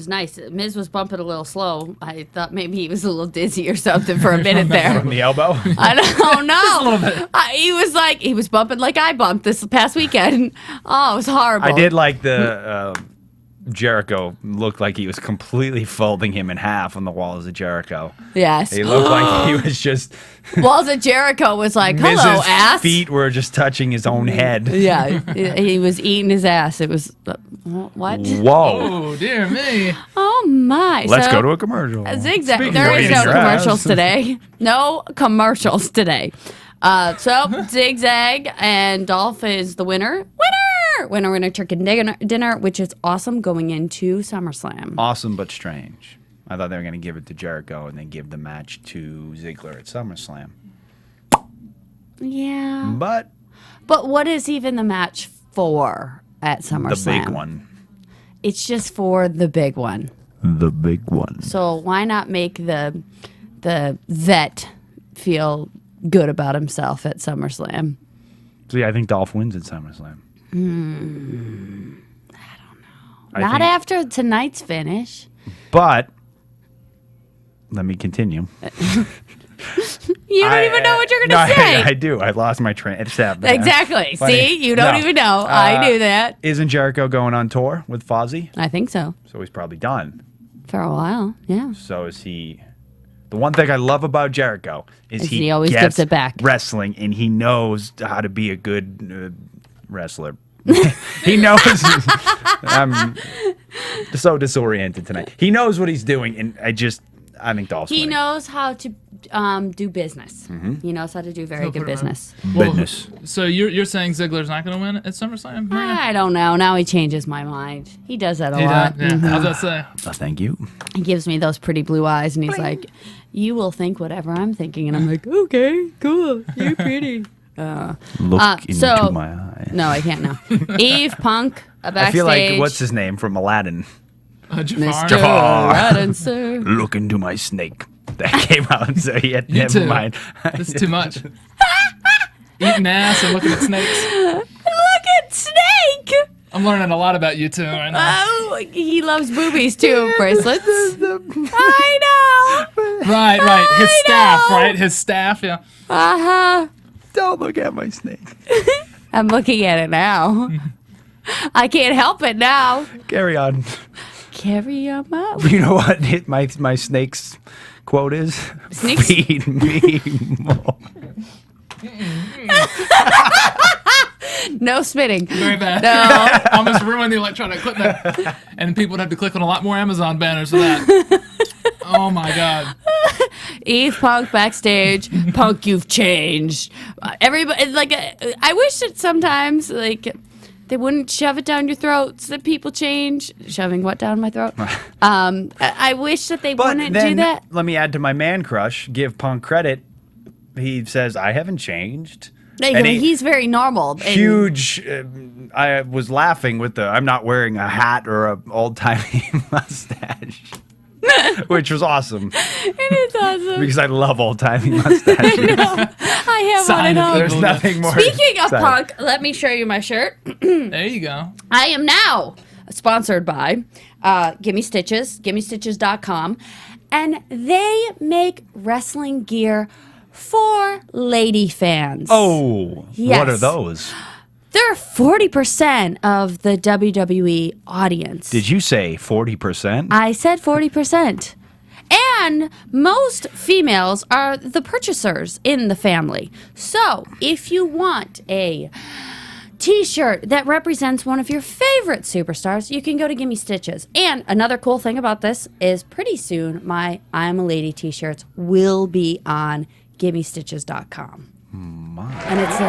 nice. Miz was bumping a little slow. I thought maybe he was a little dizzy or something for a minute there. From the elbow. I don't know. a little bit. He was bumping like I bumped this past weekend. Oh, it was horrible. I did like the Jericho looked like he was completely folding him in half on the walls of Jericho. Yes. He looked like he was just. Walls of Jericho was like, hello, Miz's ass. feet were just touching his own head. Yeah, he was eating his ass. It was, what? Whoa. Oh dear me. Oh, my. Let's So, go to a commercial. Zigzag. Speaking There of is eating no your commercials ass. today. No commercials today. So Zigzag and Dolph is the winner. Winner, chicken dinner, which is awesome going into SummerSlam. Awesome but strange. I thought they were going to give it to Jericho and then give the match to Ziggler at SummerSlam. Yeah. But But what is even the match for at SummerSlam? the big one. It's just for the big one. The big one. So why not make the vet feel good about himself at SummerSlam? So yeah, I think Dolph wins at SummerSlam. I don't know. Not after tonight's finish. But let me continue. You don't even know what you're going to No, say. I do. I lost my train. Exactly. Funny. See, you don't No. even know. I knew that. Isn't Jericho going on tour with Fozzy? I think so. So he's probably done. For a while, yeah. So is he The one thing I love about Jericho is he always gets gives it back. wrestling, and he knows how to be a good wrestler. He knows. I'm so disoriented tonight. He knows what he's doing, and I think Dolph's He winning. knows how to do business. He knows how to do very good business. Business. So you're saying Ziggler's not going to win at SummerSlam? I don't know. Now he changes my mind. He does that a lot. Yeah. How's that say? Thank you. He gives me those pretty blue eyes, and he's like, "You will think whatever I'm thinking," and I'm like, "Okay, cool. You're pretty." Look into my eye. No, I can't now. Eve Punk, backstage. I feel like what's his name from Aladdin? Jafar? Jafar. Aladdin, sir. Look into my snake. That came out, so he had never too. mind. This is too much. Eating ass and looking at snakes. Look at Snake. I'm learning a lot about you two right now. Oh, he loves boobies too. Bracelets. I know. Right. His staff, right? His staff, yeah. Don't look at my snake. I'm looking at it now. I can't help it now. Carry on. Carry on out. You know what my snake's quote is? Snakes? Feed me more. No spitting. Very bad. No. Almost ruined the electronic equipment. And people would have to click on a lot more Amazon banners for that. Oh my God. Eve Punk backstage. Punk, you've changed. Everybody, like, I wish that sometimes, like, they wouldn't shove it down your throats. That people change. Shoving what down my throat? I wish that they wouldn't do that. Let me add to my man crush. Give Punk credit. He says I haven't changed. Like, he's very normal. And Huge. I was laughing with I'm not wearing a hat or a old-timey mustache. Which was awesome. It is awesome. Because I love old-timey mustaches. I have one at home. There's nothing more. Speaking of Sorry. Punk, let me show you my shirt. There you go. I am now sponsored by Gimme Stitches, GimmeStitches.com, and they make wrestling gear for lady fans. Oh, Yes. what are those? They're 40% of the WWE audience. Did you say 40%? I said 40%. And most females are the purchasers in the family. So if you want a t-shirt that represents one of your favorite superstars, you can go to Gimme Stitches. And another cool thing about this is pretty soon my I'm a Lady t-shirts will be on GimmeStitches.com. And it's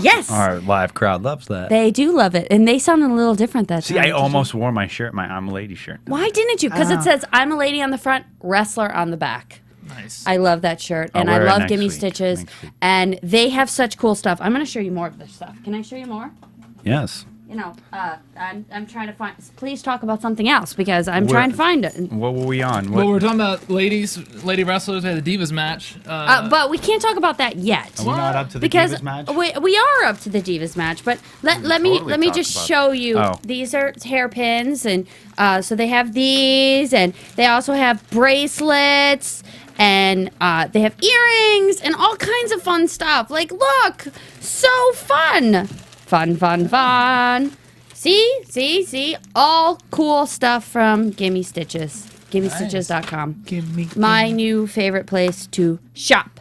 yes. Our live crowd loves that. They do love it. And they sound a little different that See, time. I almost wore my shirt, my I'm a Lady shirt. Why didn't you? Because it says I'm a lady on the front, wrestler on the back. Nice. I love that shirt, and I'll I wear it love next Gimme week. Stitches, Next week. and they have such cool stuff. I'm going to show you more of their stuff. Can I show you more? Yes. You know, I'm trying to find. Please talk about something else because I'm trying to find it. What were we on? Well, we're talking about lady wrestlers. We had the Divas match. But we can't talk about that yet. Are we not up to the Because Divas match? we are up to the Divas match, but let me totally just talk about show you. Oh. These are hairpins, and so they have these, and they also have bracelets, and they have earrings and all kinds of fun stuff. Like, look, so fun. Fun. See? All cool stuff from Gimme Stitches. GimmeStitches.com. My new favorite place to shop.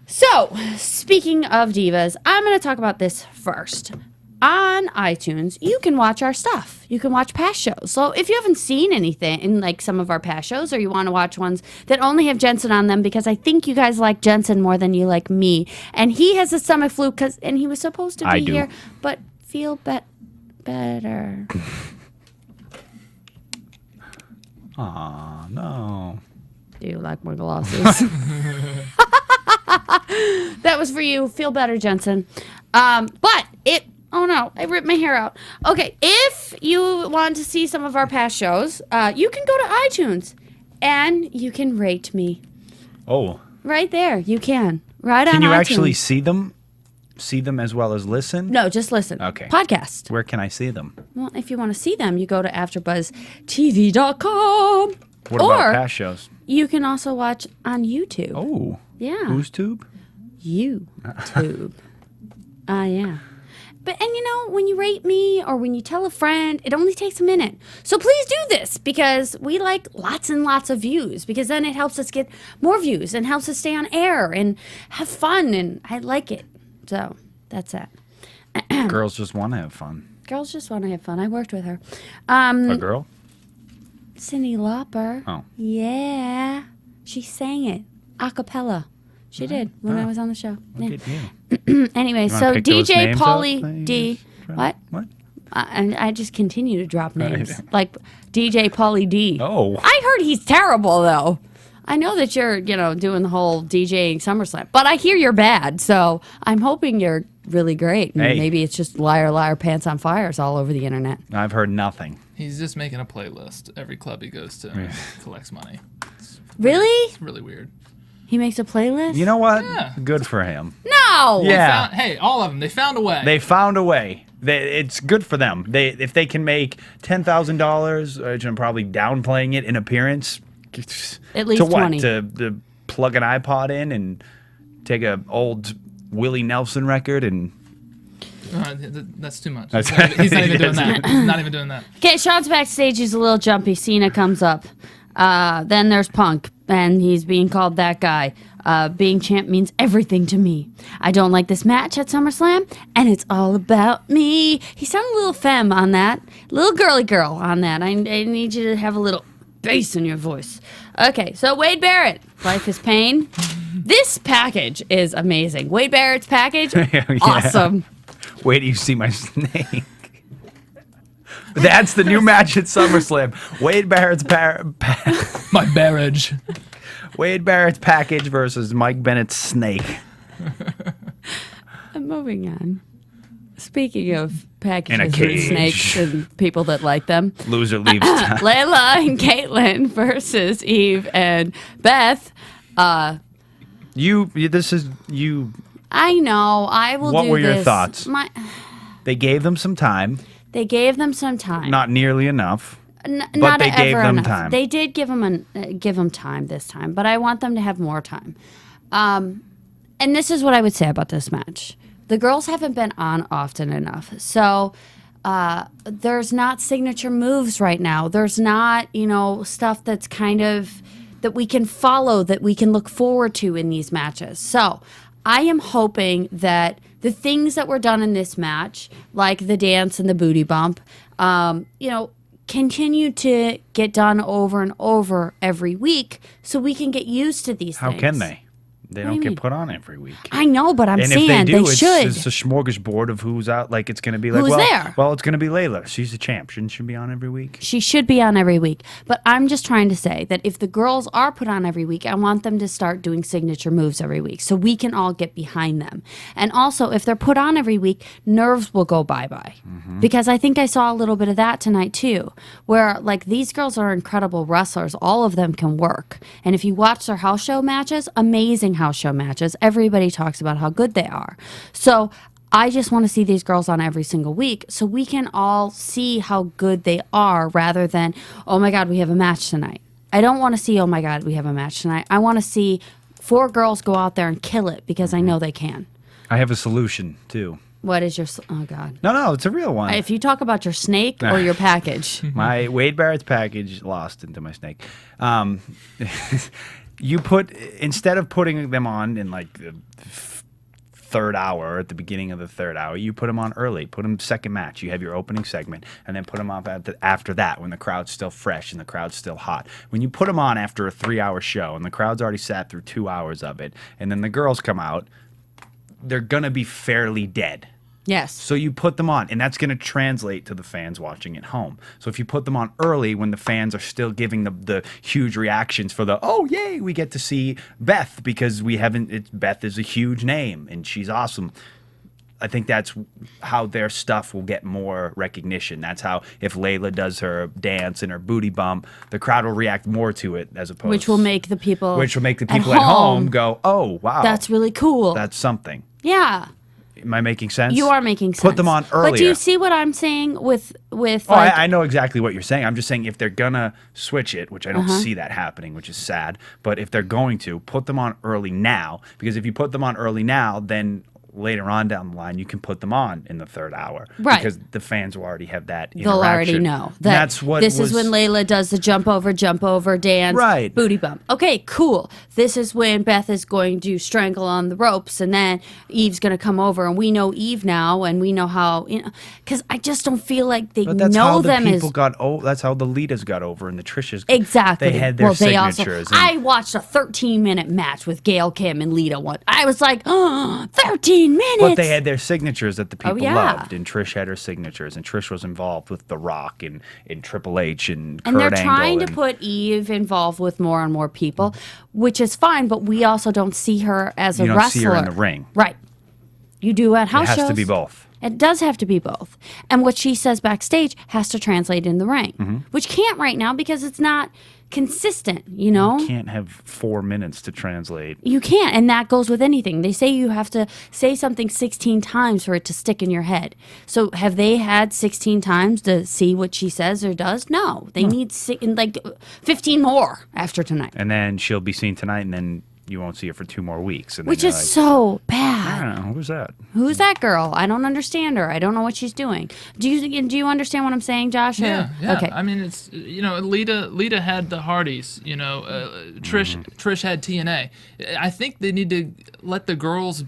So, speaking of divas, I'm going to talk about this first. On iTunes, you can watch our stuff. You can watch past shows. So if you haven't seen anything in like some of our past shows, or you want to watch ones that only have Jensen on them, because I think you guys like Jensen more than you like me, and he has a stomach flu and he was supposed to be here, but feel better. Aw, no. Do you like my glasses? That was for you. Feel better, Jensen. But it. Oh no, I ripped my hair out. Okay, if you want to see some of our past shows, you can go to iTunes and you can rate me. Oh. Right there, you can. Right on Can you iTunes. actually see them? See them as well as listen? No, just listen. Okay. Podcast. Where can I see them? Well, if you want to see them, you go to AfterBuzzTV.com. What about past shows? You can also watch on YouTube. Oh. Yeah. Whose tube? YouTube. Yeah. But, and when you rate me or when you tell a friend, it only takes a minute. So please do this because we like lots and lots of views, because then it helps us get more views and helps us stay on air and have fun. And I like it. So that's it. Girls just want to have fun. Girls just want to have fun. I worked with her. A girl? Cyndi Lauper. Oh. Yeah. She sang it a cappella. She did when I was on the show. Look at you. Anyway, You so wanna pick those DJ names Pauly up? D. What? What? And I just continue to drop names. Like DJ Pauly D. Oh. I heard he's terrible, though. I know that you're, doing the whole DJing SummerSlam, but I hear you're bad. So I'm hoping you're really great. And Hey. maybe it's just liar, liar, pants on fires all over the internet. I've heard nothing. He's just making a playlist every club he goes to and collects money. Really? It's really weird. He makes a playlist? You know what? Yeah. Good for him. No! Yeah. Hey, all of them. They found a way. They found a way. It's good for them. If they can make $10,000, which I'm probably downplaying it in appearance. At least to what? 20. To plug an iPod in and take a old Willie Nelson record and. That's too much. That's- He's not even doing that. He's not even doing that. Okay, Sean's backstage. He's a little jumpy. Cena comes up. Then there's Punk, and he's being called that guy. Being champ means everything to me. I don't like this match at SummerSlam, and it's all about me. He sounded a little femme on that. Little girly girl on that. I need you to have a little bass in your voice. Okay, so Wade Barrett, Life is Pain. This package is amazing. Wade Barrett's package, awesome. Wait till you see my snake. That's the new match at SummerSlam. Wade Barrett's My marriage. Wade Barrett's package versus Mike Bennett's snake. I'm moving on. Speaking of packages In a and cage. snakes and people that like them, Loser leaves town. Layla and Caitlyn versus Eve and Beth. This is you. I know. I will do this. What were your thoughts? They gave them some time. They gave them some time. Not nearly enough. Not they gave ever them enough. time. They did give them time this time, but I want them to have more time. And this is what I would say about this match. The girls haven't been on often enough. So there's not signature moves right now. There's not, stuff that's kind of that we can follow, that we can look forward to in these matches. So I am hoping that the things that were done in this match, like the dance and the booty bump, continue to get done over and over every week so we can get used to these How things. can they? They do don't you get mean? put on every week. I know, but I'm And saying if they do, should. it's a smorgasbord of who's out. Like it's going to be like, Who's well, there? well, it's going to be Layla. She's the champ. Shouldn't she be on every week? She should be on every week. But I'm just trying to say that if the girls are put on every week, I want them to start doing signature moves every week so we can all get behind them. And also, if they're put on every week, nerves will go bye-bye. Mm-hmm. Because I think I saw a little bit of that tonight too, where like these girls are incredible wrestlers. All of them can work. And if you watch their house show matches, amazing house show matches, everybody talks about how good they are. So I just want to see these girls on every single week so we can all see how good they are rather than, oh my God, we have a match tonight. I don't want to see, oh my God, we have a match tonight. I want to see 4 girls go out there and kill it because I know they can. I have a solution too. What is your, oh God. No, it's a real one. If you talk about your snake or your package. My Wade Barrett's package lost into my snake. You put, instead of putting them on in like the third hour or at the beginning of the third hour, you put them on early. Put them second match. You have your opening segment and then put them off after that when the crowd's still fresh and the crowd's still hot. When you put them on after a 3-hour show and the crowd's already sat through 2 hours of it and then the girls come out, they're going to be fairly dead. Yes. So you put them on, and that's going to translate to the fans watching at home. So if you put them on early when the fans are still giving the huge reactions for the, oh, yay, we get to see Beth because Beth is a huge name, and she's awesome. I think that's how their stuff will get more recognition. That's how, if Layla does her dance and her booty bump, the crowd will react more to it as opposed Which will make the people at home go, oh, wow. That's really cool. That's something. Yeah. Am I making sense? You are making sense. Put them on earlier. But do you see what I'm saying with I know exactly what you're saying. I'm just saying if they're gonna switch it, which I don't see that happening, which is sad, but if they're going to, put them on early now, because if you put them on early now, then later on down the line, you can put them on in the third hour. Right. Because the fans will already have that interaction. They'll already know. That's what this is when Layla does the jump over dance, Right. booty bump. Okay, cool. This is when Beth is going to strangle on the ropes, and then Eve's going to come over, and we know Eve now, and we know how, because I just don't feel like they But that's know how the them people as... that's how the Litas got over and the Trishas. Exactly. They had their signatures. They also, I watched a 13-minute match with Gail Kim and Lita one. I was like, oh, 13 minutes. But they had their signatures that the people yeah. loved, and Trish had her signatures, and Trish was involved with The Rock and Triple H and Kurt And they're Angle trying to put Eve involved with more and more people, which is fine, but we also don't see her as a you don't wrestler. see her in the ring. Right. You do at house shows. It has to be both. It does have to be both. And what she says backstage has to translate in the ring, which can't right now because it's not consistent, you know? You can't have 4 minutes to translate. You can't, and that goes with anything. They say you have to say something 16 times for it to stick in your head. So have they had 16 times to see what she says or does? No. They need 15 more after tonight. And then she'll be seen tonight, and then you won't see her for 2 more weeks. And Which then is you're like, so I bad. don't know, who's that? Who's that girl? I don't understand her. I don't know what she's doing. Do you understand what I'm saying, Josh? Yeah. Okay. I mean, it's Lita had the Hardys. Trish had TNA. I think they need to let the girls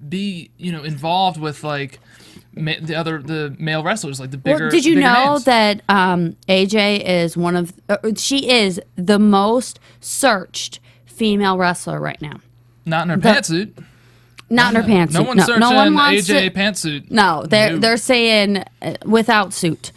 be involved with like the male wrestlers, like the bigger. Well, did you bigger know names. that AJ is one of she is the most searched female wrestler right now? Not in her pantsuit. Not in her pantsuit. No one's searching no one wants AJ to, pantsuit. No, they're saying without suit.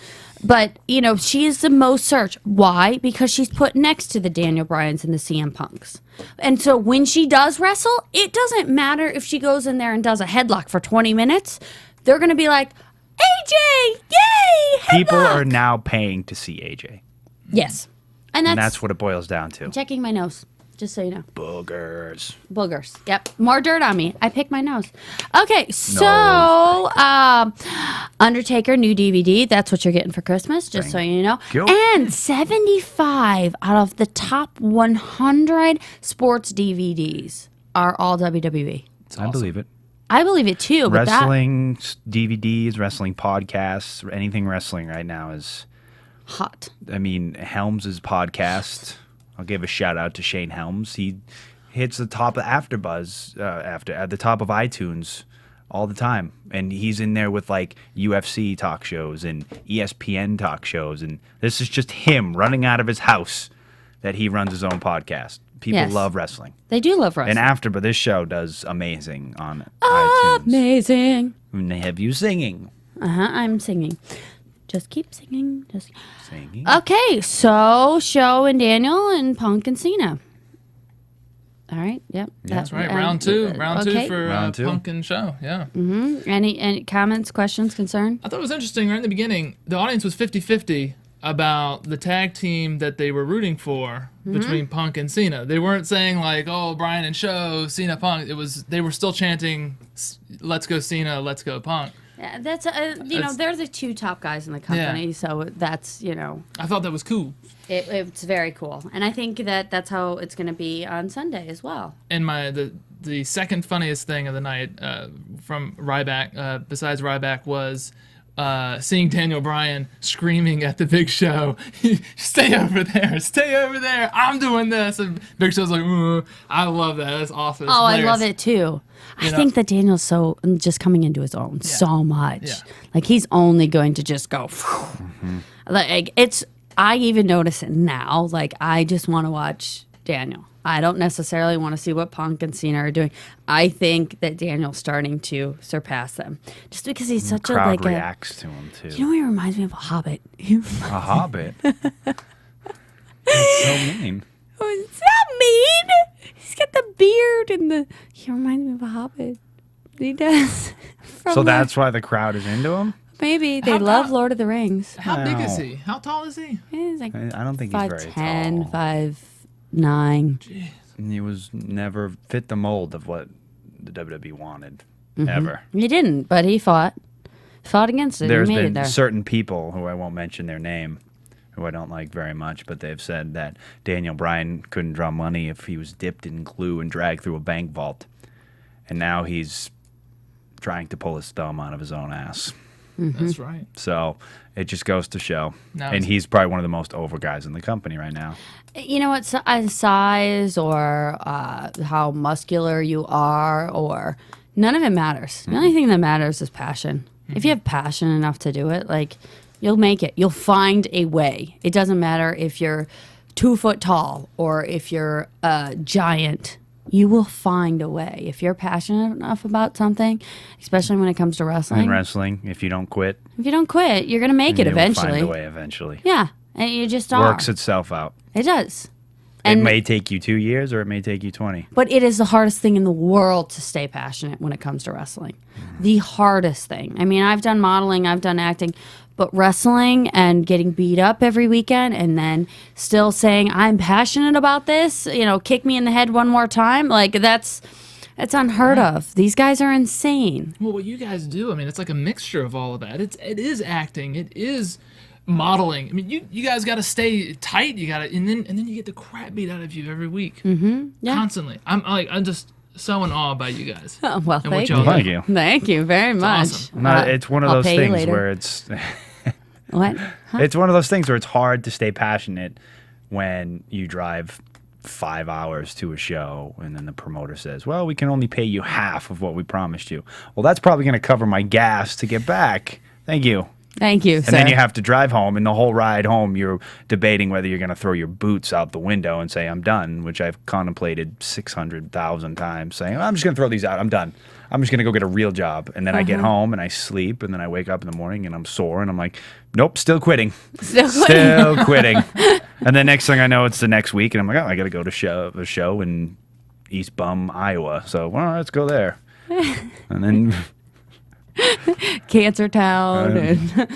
But, she is the most searched. Why? Because she's put next to the Daniel Bryans and the CM Punks. And so when she does wrestle, it doesn't matter if she goes in there and does a headlock for 20 minutes. They're going to be like, AJ, yay, headlock. People are now paying to see AJ. Yes. And that's what it boils down to. Checking my nose, just so you know. Boogers. Boogers. Yep. More dirt on me. I picked my nose. Okay, so Undertaker new DVD. That's what you're getting for Christmas, just so you know. you. And 75 out of the top 100 sports DVDs are all WWE. I believe it. I believe it too. But Wrestling DVDs, wrestling podcasts, anything wrestling right now is hot. I mean, Helms' podcast. I'll give a shout out to Shane Helms. He hits the top of AfterBuzz, at the top of iTunes all the time, and he's in there with like UFC talk shows and ESPN talk shows, and this is just him running out of his house that he runs his own podcast. People love wrestling. They do love wrestling. And AfterBuzz, this show does amazing on iTunes. Amazing. And they have you singing. I'm singing. Just keep singing. Just Singing. Okay, so Show and Daniel and Punk and Cena. All right. Yep. That's right. Round two okay. for Round two. Punk and Show. Yeah. Any comments, questions, concern? I thought it was interesting right in the beginning. The audience was 50-50 about the tag team that they were rooting for between Punk and Cena. They weren't saying like, "Oh, Bryan and Show, Cena, Punk." They were still chanting, "Let's go Cena, let's go Punk." Yeah, that's they're the two top guys in the company, so that's I thought that was cool. It's very cool, and I think that's how it's going to be on Sunday as well. And the second funniest thing of the night from Ryback, besides Ryback, was seeing Daniel Bryan screaming at the Big Show, "Stay over there, I'm doing this," and Big Show's like, "Ugh." I love that. That's awesome. It's I hilarious. love it too. I think that Daniel's so just coming into his own so much. Yeah. Like he's only going to just go. Like I even notice it now. Like I just want to watch Daniel. I don't necessarily want to see what Punk and Cena are doing. I think that Daniel's starting to surpass them, just because he's such The crowd a reacts to him too. You know, he reminds me of a Hobbit. A hobbit. That's so mean. It's not mean. He's got the beard and he reminds me of a Hobbit. He does. So that's why the crowd is into him? Maybe they love Lord of the Rings. How big is he? How tall is he? He's like I don't think he's very 5'10", tall. 5'9". He was never fit the mold of what the WWE wanted, ever. He didn't, but he fought against it. There's he made it been there. certain people who I won't mention their name, who I don't like very much, but they've said that Daniel Bryan couldn't draw money if he was dipped in glue and dragged through a bank vault. And now he's trying to pull his thumb out of his own ass. That's right. So it just goes to show. Now And it's- he's probably one of the most over guys in the company right now. You know what? Size or how muscular you are, or none of it matters. The only thing that matters is passion. If you have passion enough to do it, like, you'll make it. You'll find a way. It doesn't matter if you're 2 foot tall or if you're a giant. You will find a way. If you're passionate enough about something, especially when it comes to wrestling. In wrestling, if you don't quit, If you don't quit, you're gonna make it you'll eventually. find a way eventually. Yeah, and you just are. Works itself out. It does. It may take you 2 years or it may take you 20. But it is the hardest thing in the world to stay passionate when it comes to wrestling. The hardest thing. I mean, I've done modeling, I've done acting, but wrestling and getting beat up every weekend and then still saying, I'm passionate about this, you know, kick me in the head one more time, like, that's unheard of. These guys are insane. Well, what you guys do, I mean, it's like a mixture of all of that. It is acting. It is modeling. I mean, you guys got to stay tight. You got to, and then you get the crap beat out of you every week, Yeah. constantly. I'm just so in awe by you guys. Oh, well, And what thank y'all you. do. Thank you. Thank you very much. awesome. No, it's one of I'll those pay you things later. where it's What? Huh? it's one of those things where it's hard to stay passionate when you drive 5 hours to a show and then the promoter says, well, we can only pay you half of what we promised you. Well, that's probably going to cover my gas to get back. Thank you. Thank you, And sir. then you have to drive home, and the whole ride home, you're debating whether you're going to throw your boots out the window and say, I'm done, which I've contemplated 600,000 times, saying, I'm just going to throw these out. I'm done. I'm just going to go get a real job. And then I get home, and I sleep, and then I wake up in the morning, and I'm sore, and I'm like, nope, still quitting. Still quitting. And then next thing I know, it's the next week, and I'm like, oh, I got to go to a show in East Bum, Iowa. So, well, let's go there. And then Cancer Town and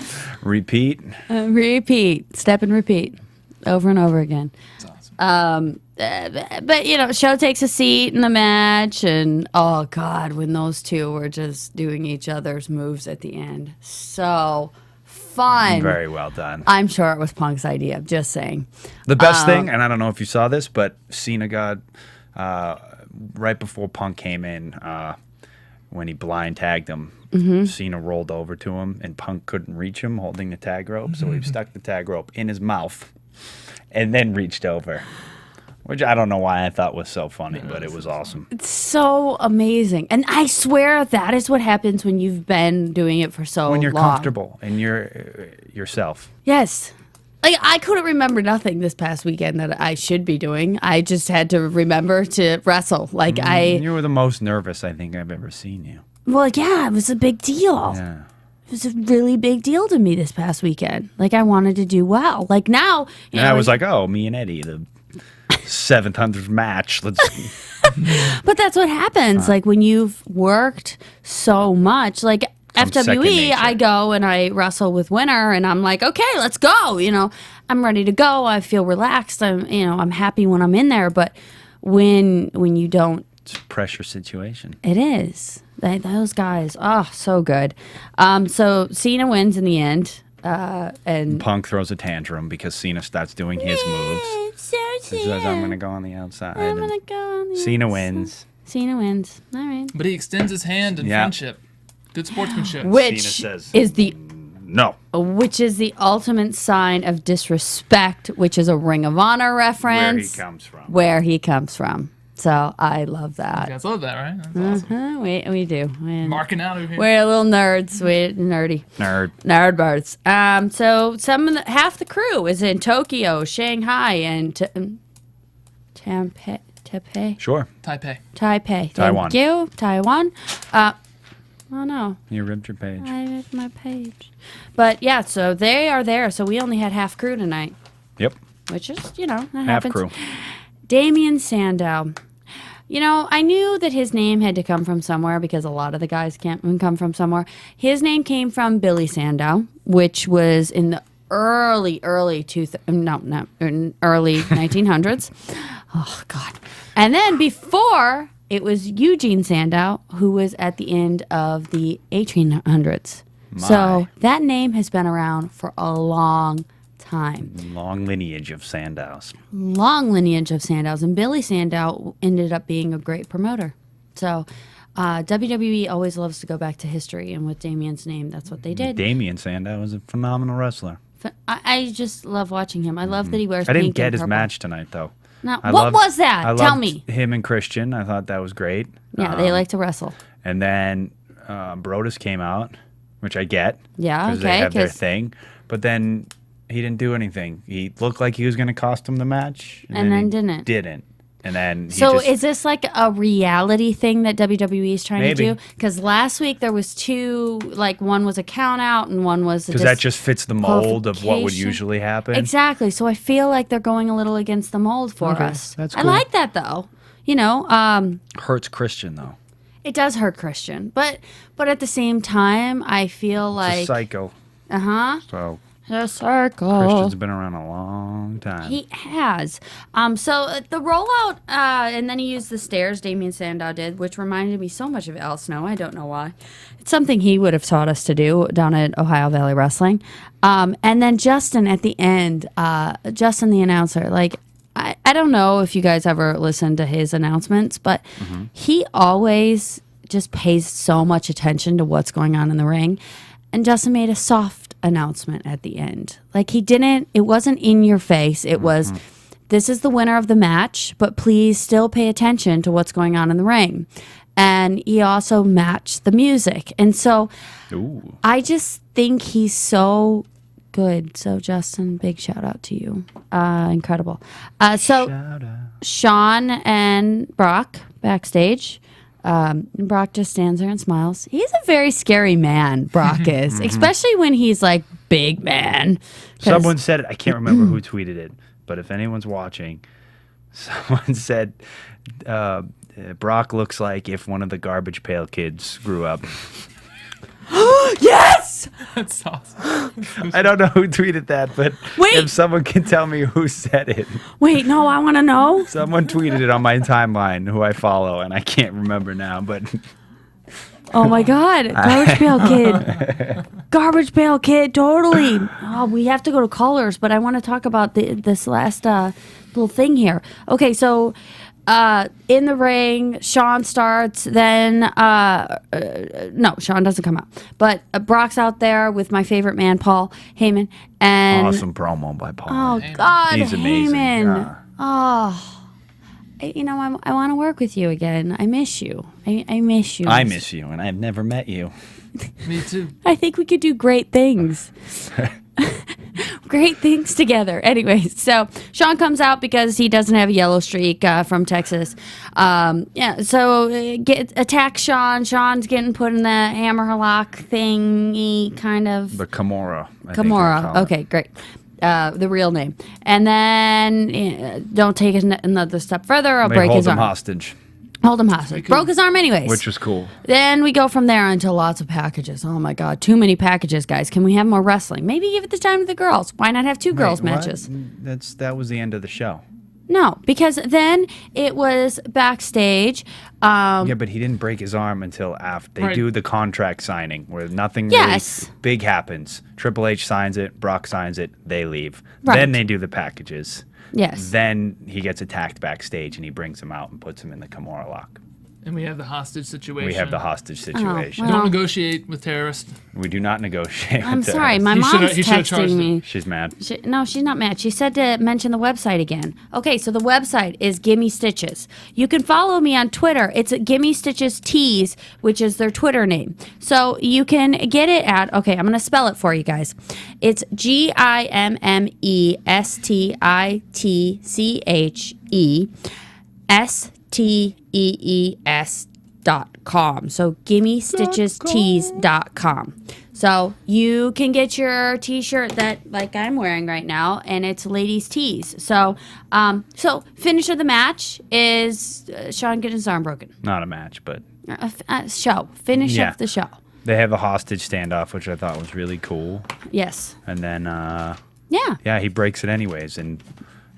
repeat. repeat, step and repeat, over and over again. That's awesome. But you know, Show takes a seat in the match, and oh god, when those two were just doing each other's moves at the end, so fun. Very well done. I'm sure it was Punk's idea. Just saying. The best thing, and I don't know if you saw this, but Cena got right before Punk came in, when he blind tagged him, Cena rolled over to him, and Punk couldn't reach him holding the tag rope, so he stuck the tag rope in his mouth and then reached over, which I don't know why I thought was so funny, but it was awesome. It's so amazing, and I swear that is what happens when you've been doing it for so When you're long. comfortable and you're yourself. Yes. Like, I couldn't remember nothing this past weekend that I should be doing. I just had to remember to wrestle. Like, You were the most nervous I think I've ever seen you. well, yeah, it was a big deal. Yeah. It was a really big deal to me this past weekend. Like, I wanted to do well. Like, now, you And know, I was like, oh, me and Eddie, the 700th match. Let's. but that's what happens. Like, when you've worked so much, like, second FWE, nature. I go and I wrestle with Winner, and I'm like, okay, let's go. You know, I'm ready to go. I feel relaxed. I'm happy when I'm in there. But when you don't, It's a pressure situation. it is. Those guys, oh, so good. So Cena wins in the end, and Punk throws a tantrum because Cena starts doing his moves. He says, I'm going to go on the outside. I'm and gonna go on the Cena outside. wins. Cena wins. All right. But he extends his hand in Yeah. friendship. Good sportsmanship. Which says- is the No. ultimate sign of disrespect, which is a Ring of Honor Where he reference. comes from. Where he comes from. So I love You that. guys love that, right? That's awesome. We do. Marking out over here. We're little nerds. We're nerdy. Nerd. Nerdbirds. So half the crew is in Tokyo, Shanghai, and Taipei. Sure. Taipei. Taipei. Taiwan. Thank you. Taiwan. Oh no. You ripped your page. I missed my page. But yeah, so they are there. So we only had half crew tonight, Yep. which is, that Half happens. crew. Damian Sandow. I knew that his name had to come from somewhere because a lot of the guys can't come from somewhere. His name came from Billy Sandow, which was in the early 1900s. Oh God! And then before it was Eugene Sandow, who was at the end of the 1800s. So that name has been around for a long time. Long lineage of Sandows. Long lineage of Sandows, and Billy Sandow ended up being a great promoter. So WWE always loves to go back to history, and with Damien's name, that's what they did. Damien Sandow was a phenomenal wrestler. I just love watching him. I love that he wears I pink didn't get and his purple. match tonight, though. Now, what was that? I Tell loved me. him and Christian. I thought that was great. Yeah, they like to wrestle. And then Brodus came out, which I get. Yeah, because they have their thing. But then he didn't do anything. He looked like he was going to cost him the match. And then he didn't. Didn't. And then is this like a reality thing that WWE is trying Maybe. to do? Because last week there was two, like one was a count out and one was because that just fits the mold of what would qualification. usually happen. Exactly. So I feel like they're going a little against the mold for Okay, us. that's I cool. like that though. Hurts Christian though. It does hurt Christian, but at the same time, I feel It's a like psycho. So the circle. Christian's been around a long time. He has. So the rollout, and then he used the stairs, Damien Sandow did, which reminded me so much of Al Snow. I don't know why. It's something he would have taught us to do down at Ohio Valley Wrestling. And then Justin at the end, Justin the announcer, like, I don't know if you guys ever listened to his announcements, but he always just pays so much attention to what's going on in the ring. And Justin made a soft announcement at the end. Like it wasn't in your face. It was, this is the winner of the match, but please still pay attention to what's going on in the ring. And he also matched the music. And so I just think he's so good. So Justin, big shout out to you. Incredible. So Sean and Brock backstage. Brock just stands there and smiles. He's a very scary man, Brock is, especially when he's like big man. Someone said it. I can't remember who tweeted it, but if anyone's watching, someone said Brock looks like if one of the Garbage Pail Kids grew up. Yes! That's awesome. I don't know who tweeted that, but Wait. if someone can tell me who said it. Wait, no, I want to know. Someone tweeted it on my timeline who I follow, and I can't remember now, but Oh my God, Garbage Pail Kid. Garbage Pail Kid, totally. Oh, we have to go to callers, but I want to talk about this last little thing here. Okay, so in the ring, Sean starts, then, no, Sean doesn't come out. But Brock's out there with my favorite man, Paul Heyman. And awesome promo by Paul. oh, God, He's amazing. Heyman. Yeah. I want to work with you again. I miss you. I miss you. I miss you, and I've never met you. Me too. I think we could do great things. Great things together. Anyways, so Sean comes out because he doesn't have a yellow streak from Texas. So attack Sean. Sean's getting put in the hammer lock thingy, kind of. The Kimura. Kimura. Okay, great. The real name. And then don't take it another step further. I'll break his arm. Hostage, Hold him hostage. Broke his arm anyways. which was cool. Then we go from there into lots of packages. Oh my God, too many packages, guys. Can we have more wrestling? Maybe give it the time to the girls. Why not have two girls Wait, what? matches? That was the end of the show. No, because then it was backstage. Yeah, but he didn't break his arm until after they Right. do the contract signing, where nothing Yes. really big happens. Triple H signs it, Brock signs it, they leave. Right. Then they do the packages. Yes. Then he gets attacked backstage, and he brings him out and puts him in the Kimura Lock. And we have the hostage situation. We have the hostage situation. well. Don't negotiate with terrorists. We do not negotiate. I'm with sorry, terrorists. my He shoulda- mom's he shoulda charged texting me. She's mad. No, she's not mad. She said to mention the website again. Okay, so the website is Gimme Stitches. You can follow me on Twitter. It's Gimme Stitches Tees, which is their Twitter name. So you can get it at, okay, I'm going to spell it for you guys. It's GIMMESTITCHESTEES.com. So gimmestitchestees.com. So you can get your t-shirt that like I'm wearing right now, and it's ladies tees. So finish of the match is Sean getting his arm broken. Not a match, but Finish Yeah. of the show. they have a hostage standoff, which I thought was really cool. Yes. And then, Yeah. he breaks it anyways, and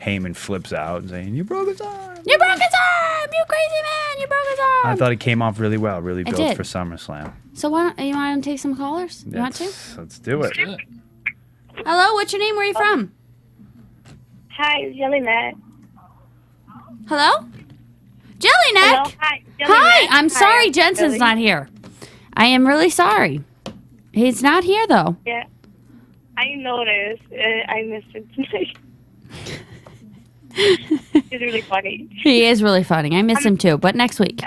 Heyman flips out saying, "You broke his arm." You broke his arm! You crazy man! You broke his arm! I thought it came off really well, really built did. for SummerSlam. So why don't you want to take some callers? You want to? Let's do it. Hello, what's your name? Where are you from? Hi, it's Jelly Matt. Hello? Jellyneck. Hello? Hi. Hi. Jellyneck. I'm sorry Hi, Jensen's Jelly. not here. I am really sorry. He's not here, though. Yeah. I noticed. I missed him tonight. He's really funny. He is really funny. I miss him, too. But next week.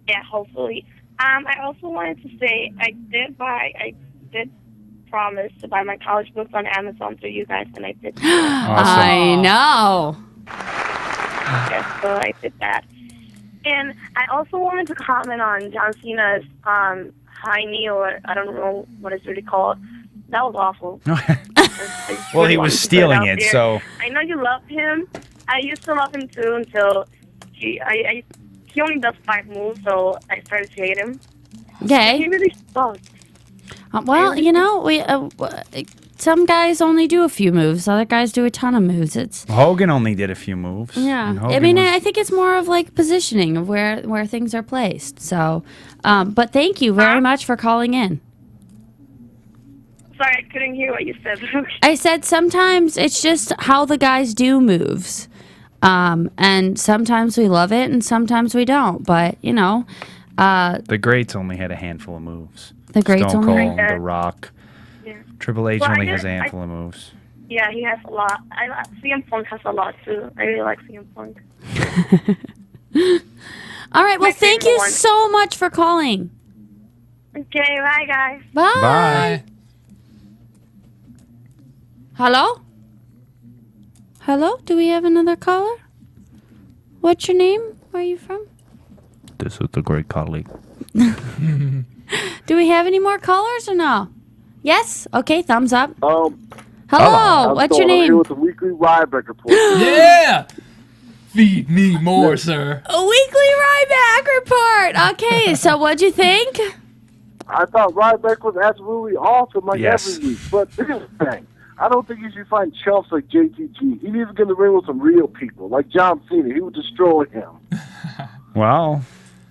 Yeah, hopefully. I also wanted to say I did promise to buy my college books on Amazon through you guys, and I did. I know. Yes, so I did that. And I also wanted to comment on John Cena's high knee, or I don't know what it's really called. That was awful. Well, he was stealing it, so. I know you love him. I used to love him too until he only does 5 moves, so I started to hate him. He Okay. really sucks. Well, you know, some guys only do a few moves. Other guys do a ton of moves. It's Hogan only did a few moves. yeah. and I Hogan mean, was- I think it's more of like positioning of where things are placed. So, but thank you very much for calling in. Sorry, I couldn't hear what you said. I said sometimes it's just how the guys do moves. And sometimes we love it and sometimes we don't. But, you know, the Greats only had a handful of moves. the greats Stone only. Cold, The Rock. Yeah. Triple H Well, I only guess has a handful of moves. Yeah, he has a lot. CM Punk has a lot too. I really like CM Punk. All right. Well, My thank favorite you one. so much for calling. Okay, bye guys. Bye. Bye. Hello? Hello? Do we have another caller? What's your name? Where are you from? This is the great colleague. Do we have any more callers or no? Yes? Okay, thumbs up. Hello. What's your I'm here name? with the weekly Ryback report. Yeah. Feed me more, sir. A weekly Ryback report. Okay, so what'd you think? I thought Ryback was absolutely awesome, like Yes. every week. But here's the thing. I don't think you should find chumps like JTG. He needs to get in the ring with some real people, like John Cena. He would destroy him. Well,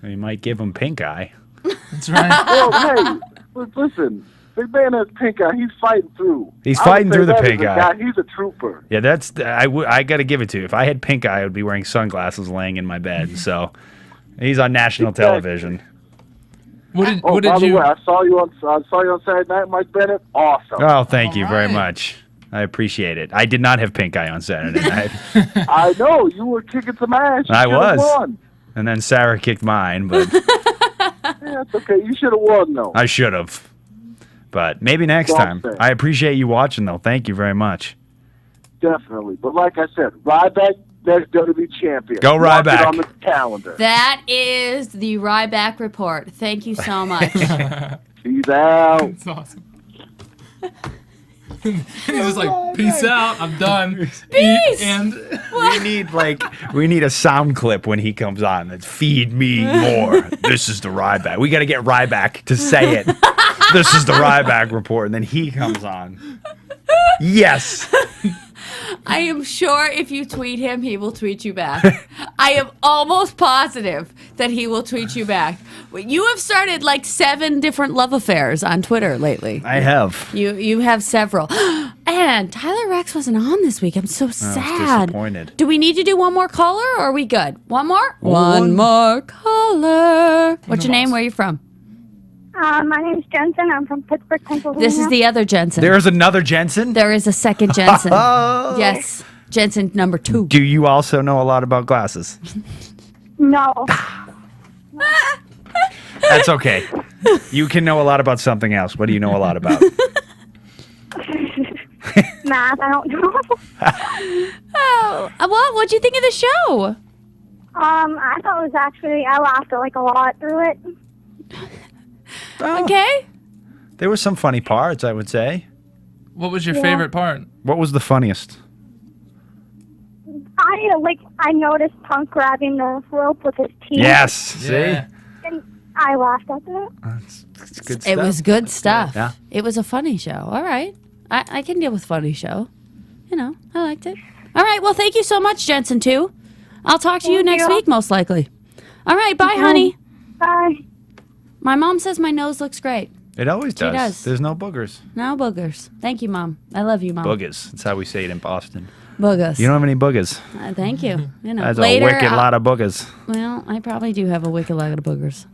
we might give him pink eye. That's right. Well, hey, listen. Big Man has pink eye. He's fighting through. He's I would fighting say through the that is pink a eye. guy. He's a trooper. Yeah, that's I got to give it to you. If I had pink eye, I would be wearing sunglasses laying in my bed. So he's on national television. What did Oh, what by did the you? way, I saw you on Saturday night, Mike Bennett. Awesome. Oh, thank you All very right. much. I appreciate it. I did not have pink eye on Saturday night. I know you were kicking some ass. You I should've was. Won. And then Sarah kicked mine, but Yeah, it's okay. You should have won, though. I should have. But maybe next Well time. said. I appreciate you watching, though. Thank you very much. Definitely. But like I said, Ryback, next WWE champion. Go Mark it Ryback. on the calendar. That is the Ryback report. Thank you so much. He's out. It's awesome. He's just like, peace out. I'm done. Peace. And We need a sound clip when he comes on. That's feed me more. This is the Ryback. We got to get Ryback to say it. This is the Ryback report. And then he comes on. Yes. I am sure if you tweet him, he will tweet you back. I am almost positive that he will tweet you back. You have started like 7 different love affairs on Twitter lately. I have. You have several. And Tyler Rex wasn't on this week. I'm so sad. disappointed. Do we need to do one more caller or are we good? One more? One more caller. What's your name? Where are you from? My name is Jensen. I'm from Pittsburgh, Pennsylvania. This is the other Jensen. There's another Jensen. There is a second Jensen. Yes. Jensen number 2. Do you also know a lot about glasses? No. That's okay. You can know a lot about something else. What do you know a lot about? Math, I don't know. Oh, well, what'd you think of the show? I thought it was actually, I laughed like a lot through it. Okay. There were some funny parts, I would say. what was your favorite part? What was the funniest? I noticed Punk grabbing the rope with his teeth. Yes. See? Yeah. And I laughed at that. It's good It stuff. was good stuff. Yeah. It was a funny show. All right. I can deal with funny show. You know, I liked it. All right. Well, thank you so much, Jensen, too. I'll talk to you Thank next you. week, most likely. All right. Bye, honey. Bye. My mom says my nose looks great. It always does. does. There's no boogers. No boogers. Thank you, Mom. I love you, Mom. Boogers. That's how we say it in Boston. Boogers. You don't have any boogers. Thank you. You know, That's later, a wicked lot of boogers. Well, I probably do have a wicked lot of boogers.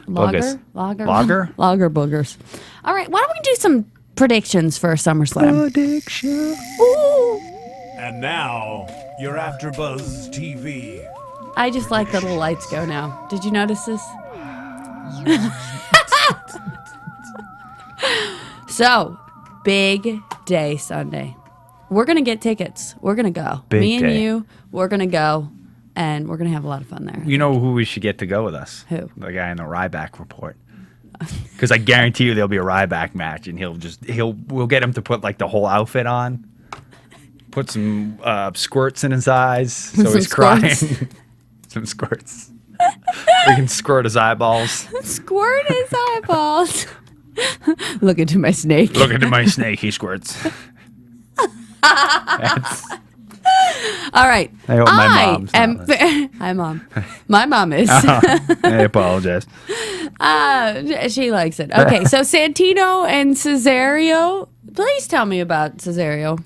Boogers. Lager? Lager? Lager boogers. All right, why don't we do some predictions for SummerSlam? Prediction. Ooh. And now, your AfterBuzz TV. I just like that the lights go now. Did you notice this? So, big day Sunday. We're going to get tickets. We're going to go. Big Me and day. you, we're going to go, and we're going to have a lot of fun there. You know who we should get to go with us? Who? The guy in the Ryback report. Because I guarantee you there'll be a Ryback match, and we'll get him to put like the whole outfit on, put some squirts in his eyes so Some he's crying. squirts. Some squirts. We can squirt his eyeballs. Squirt his eyeballs. Look into my snake. Look into my snake, he squirts. That's- All right. I hope my mom's not Hi, Mom. My mom is. I apologize. She likes it. Okay, so Santino and Cesaro. Please tell me about Cesaro.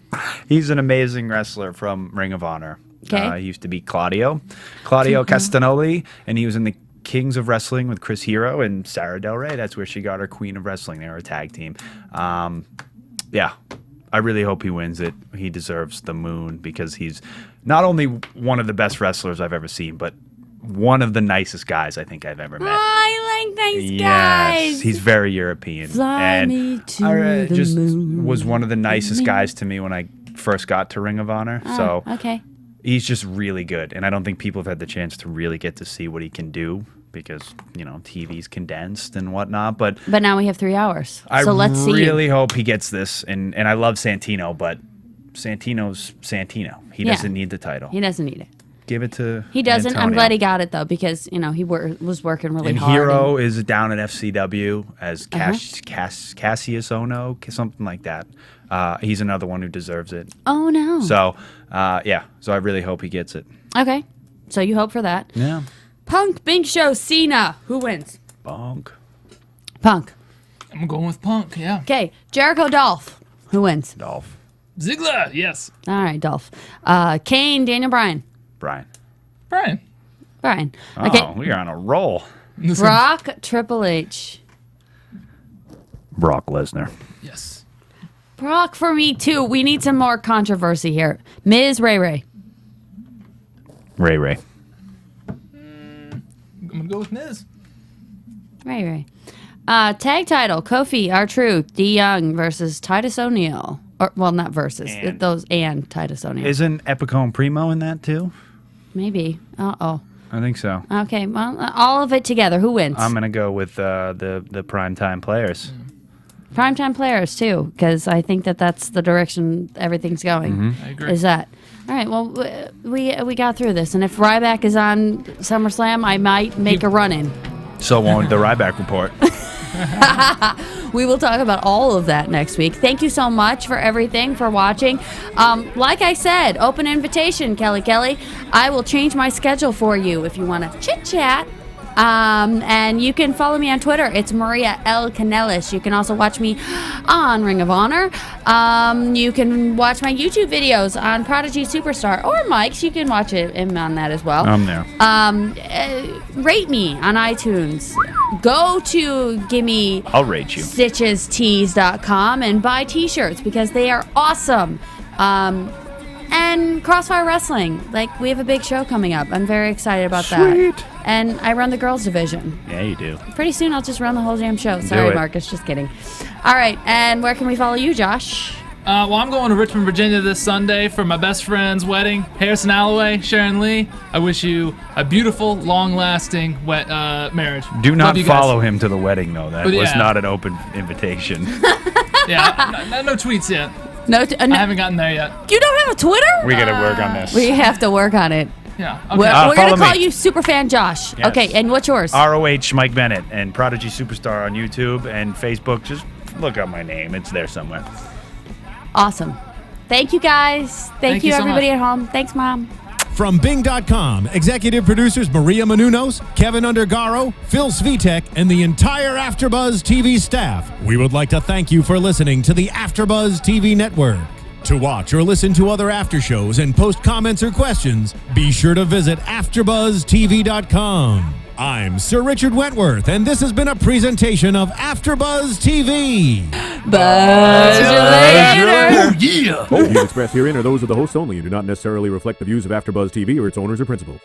He's an amazing wrestler from Ring of Honor. Okay. He used to be Claudio Castagnoli, and he was in the Kings of Wrestling with Chris Hero and Sarah Del Rey. That's where she got her Queen of Wrestling. They were a tag team. Yeah, I really hope he wins it. He deserves the moon because he's not only one of the best wrestlers I've ever seen, but one of the nicest guys I think I've ever met. I like nice Yes, guys. he's very European. Fly and me to I the just moon. was one of the nicest guys to me when I first got to Ring of Honor. So Okay. he's just really good, and I don't think people have had the chance to really get to see what he can do because, you know, TV's condensed and whatnot. But But now we have 3 hours. I So let's see. really hope he gets this, and I love Santino, but Santino's Santino. He Yeah. doesn't need the title. He doesn't need it. Give it to He doesn't. I'm Antonio. glad he got it, though, because, you know, he was working really And hard. Hero is down at FCW as Uh-huh. Cassius Ono, something like that. He's another one who deserves it. Oh, no. So, yeah. So I really hope he gets it. Okay. So you hope for that. Yeah. Punk, Big Show, Cena. Who wins? Bonk. Punk. I'm going with Punk, yeah. Okay. Jericho, Dolph. Who wins? Dolph. Ziggler, yes. All right, Dolph. Kane, Daniel Bryan. Brian. Brian. Bryan. Oh, Okay. we are on a roll. Brock, Triple H. Brock Lesnar. Yes. Brock for me, too. We need some more controversy here. Miz, Ray Ray. Ray. I'm going to go with Miz. Ray Ray. Tag title, Kofi, R-Truth, D Young versus Titus O'Neil. Or, well, not versus. And Titus O'Neil. Isn't Epicone Primo in that too? Maybe. Uh-oh. I think so. Okay, well, all of it together. Who wins? I'm gonna go with the primetime players. Primetime players, too, because I think that's the direction everything's going. I agree. Is that. All right, well, we got through this. And if Ryback is on SummerSlam, I might make a run-in. So won't the Ryback report. We will talk about all of that next week. Thank you so much for everything, for watching. Like I said, open invitation, Kelly. I will change my schedule for you if you want to chit-chat. And you can follow me on Twitter. It's Maria L. Kanellis. You can also watch me on Ring of Honor. You can watch my YouTube videos on Prodigy Superstar or Mike's. You can watch him on that as well. I'm there. Rate me on iTunes. Go to gimme I'll rate you. stitchestees.com and buy t-shirts because they are awesome. And Crossfire Wrestling, like, we have a big show coming up. I'm very excited about that. And I run the girls division. Yeah, you do. Pretty soon I'll just run the whole damn show. Sorry, it. Marcus, just kidding. All right, and where can we follow you, Josh? Well, I'm going to Richmond, Virginia this Sunday for my best friend's wedding. Harrison Alloway, Sharon Lee. I wish you a beautiful, long-lasting marriage. Do not Love you guys. follow him to the wedding, though. That But was yeah. not an open invitation. Yeah, no tweets yet. No, I haven't gotten there yet. You don't have a Twitter? We got to work on this. We have to work on it. Yeah. We're Okay. going to follow call me. you Superfan Josh. Yes. Okay, and what's yours? ROH Mike Bennett and Prodigy Superstar on YouTube and Facebook. Just look up my name. It's there somewhere. Awesome. Thank you, guys. Thank you you so everybody much. at home. Thanks, Mom. From Bing.com, executive producers Maria Menounos, Kevin Undergaro, Phil Svitek, and the entire AfterBuzz TV staff, we would like to thank you for listening to the AfterBuzz TV network. To watch or listen to other after shows and post comments or questions, be sure to visit AfterBuzzTV.com. I'm Sir Richard Wentworth, and this has been a presentation of AfterBuzz TV. Buzz you later. The views expressed herein are those of the hosts only and do not necessarily reflect the views of AfterBuzz TV or its owners or principals.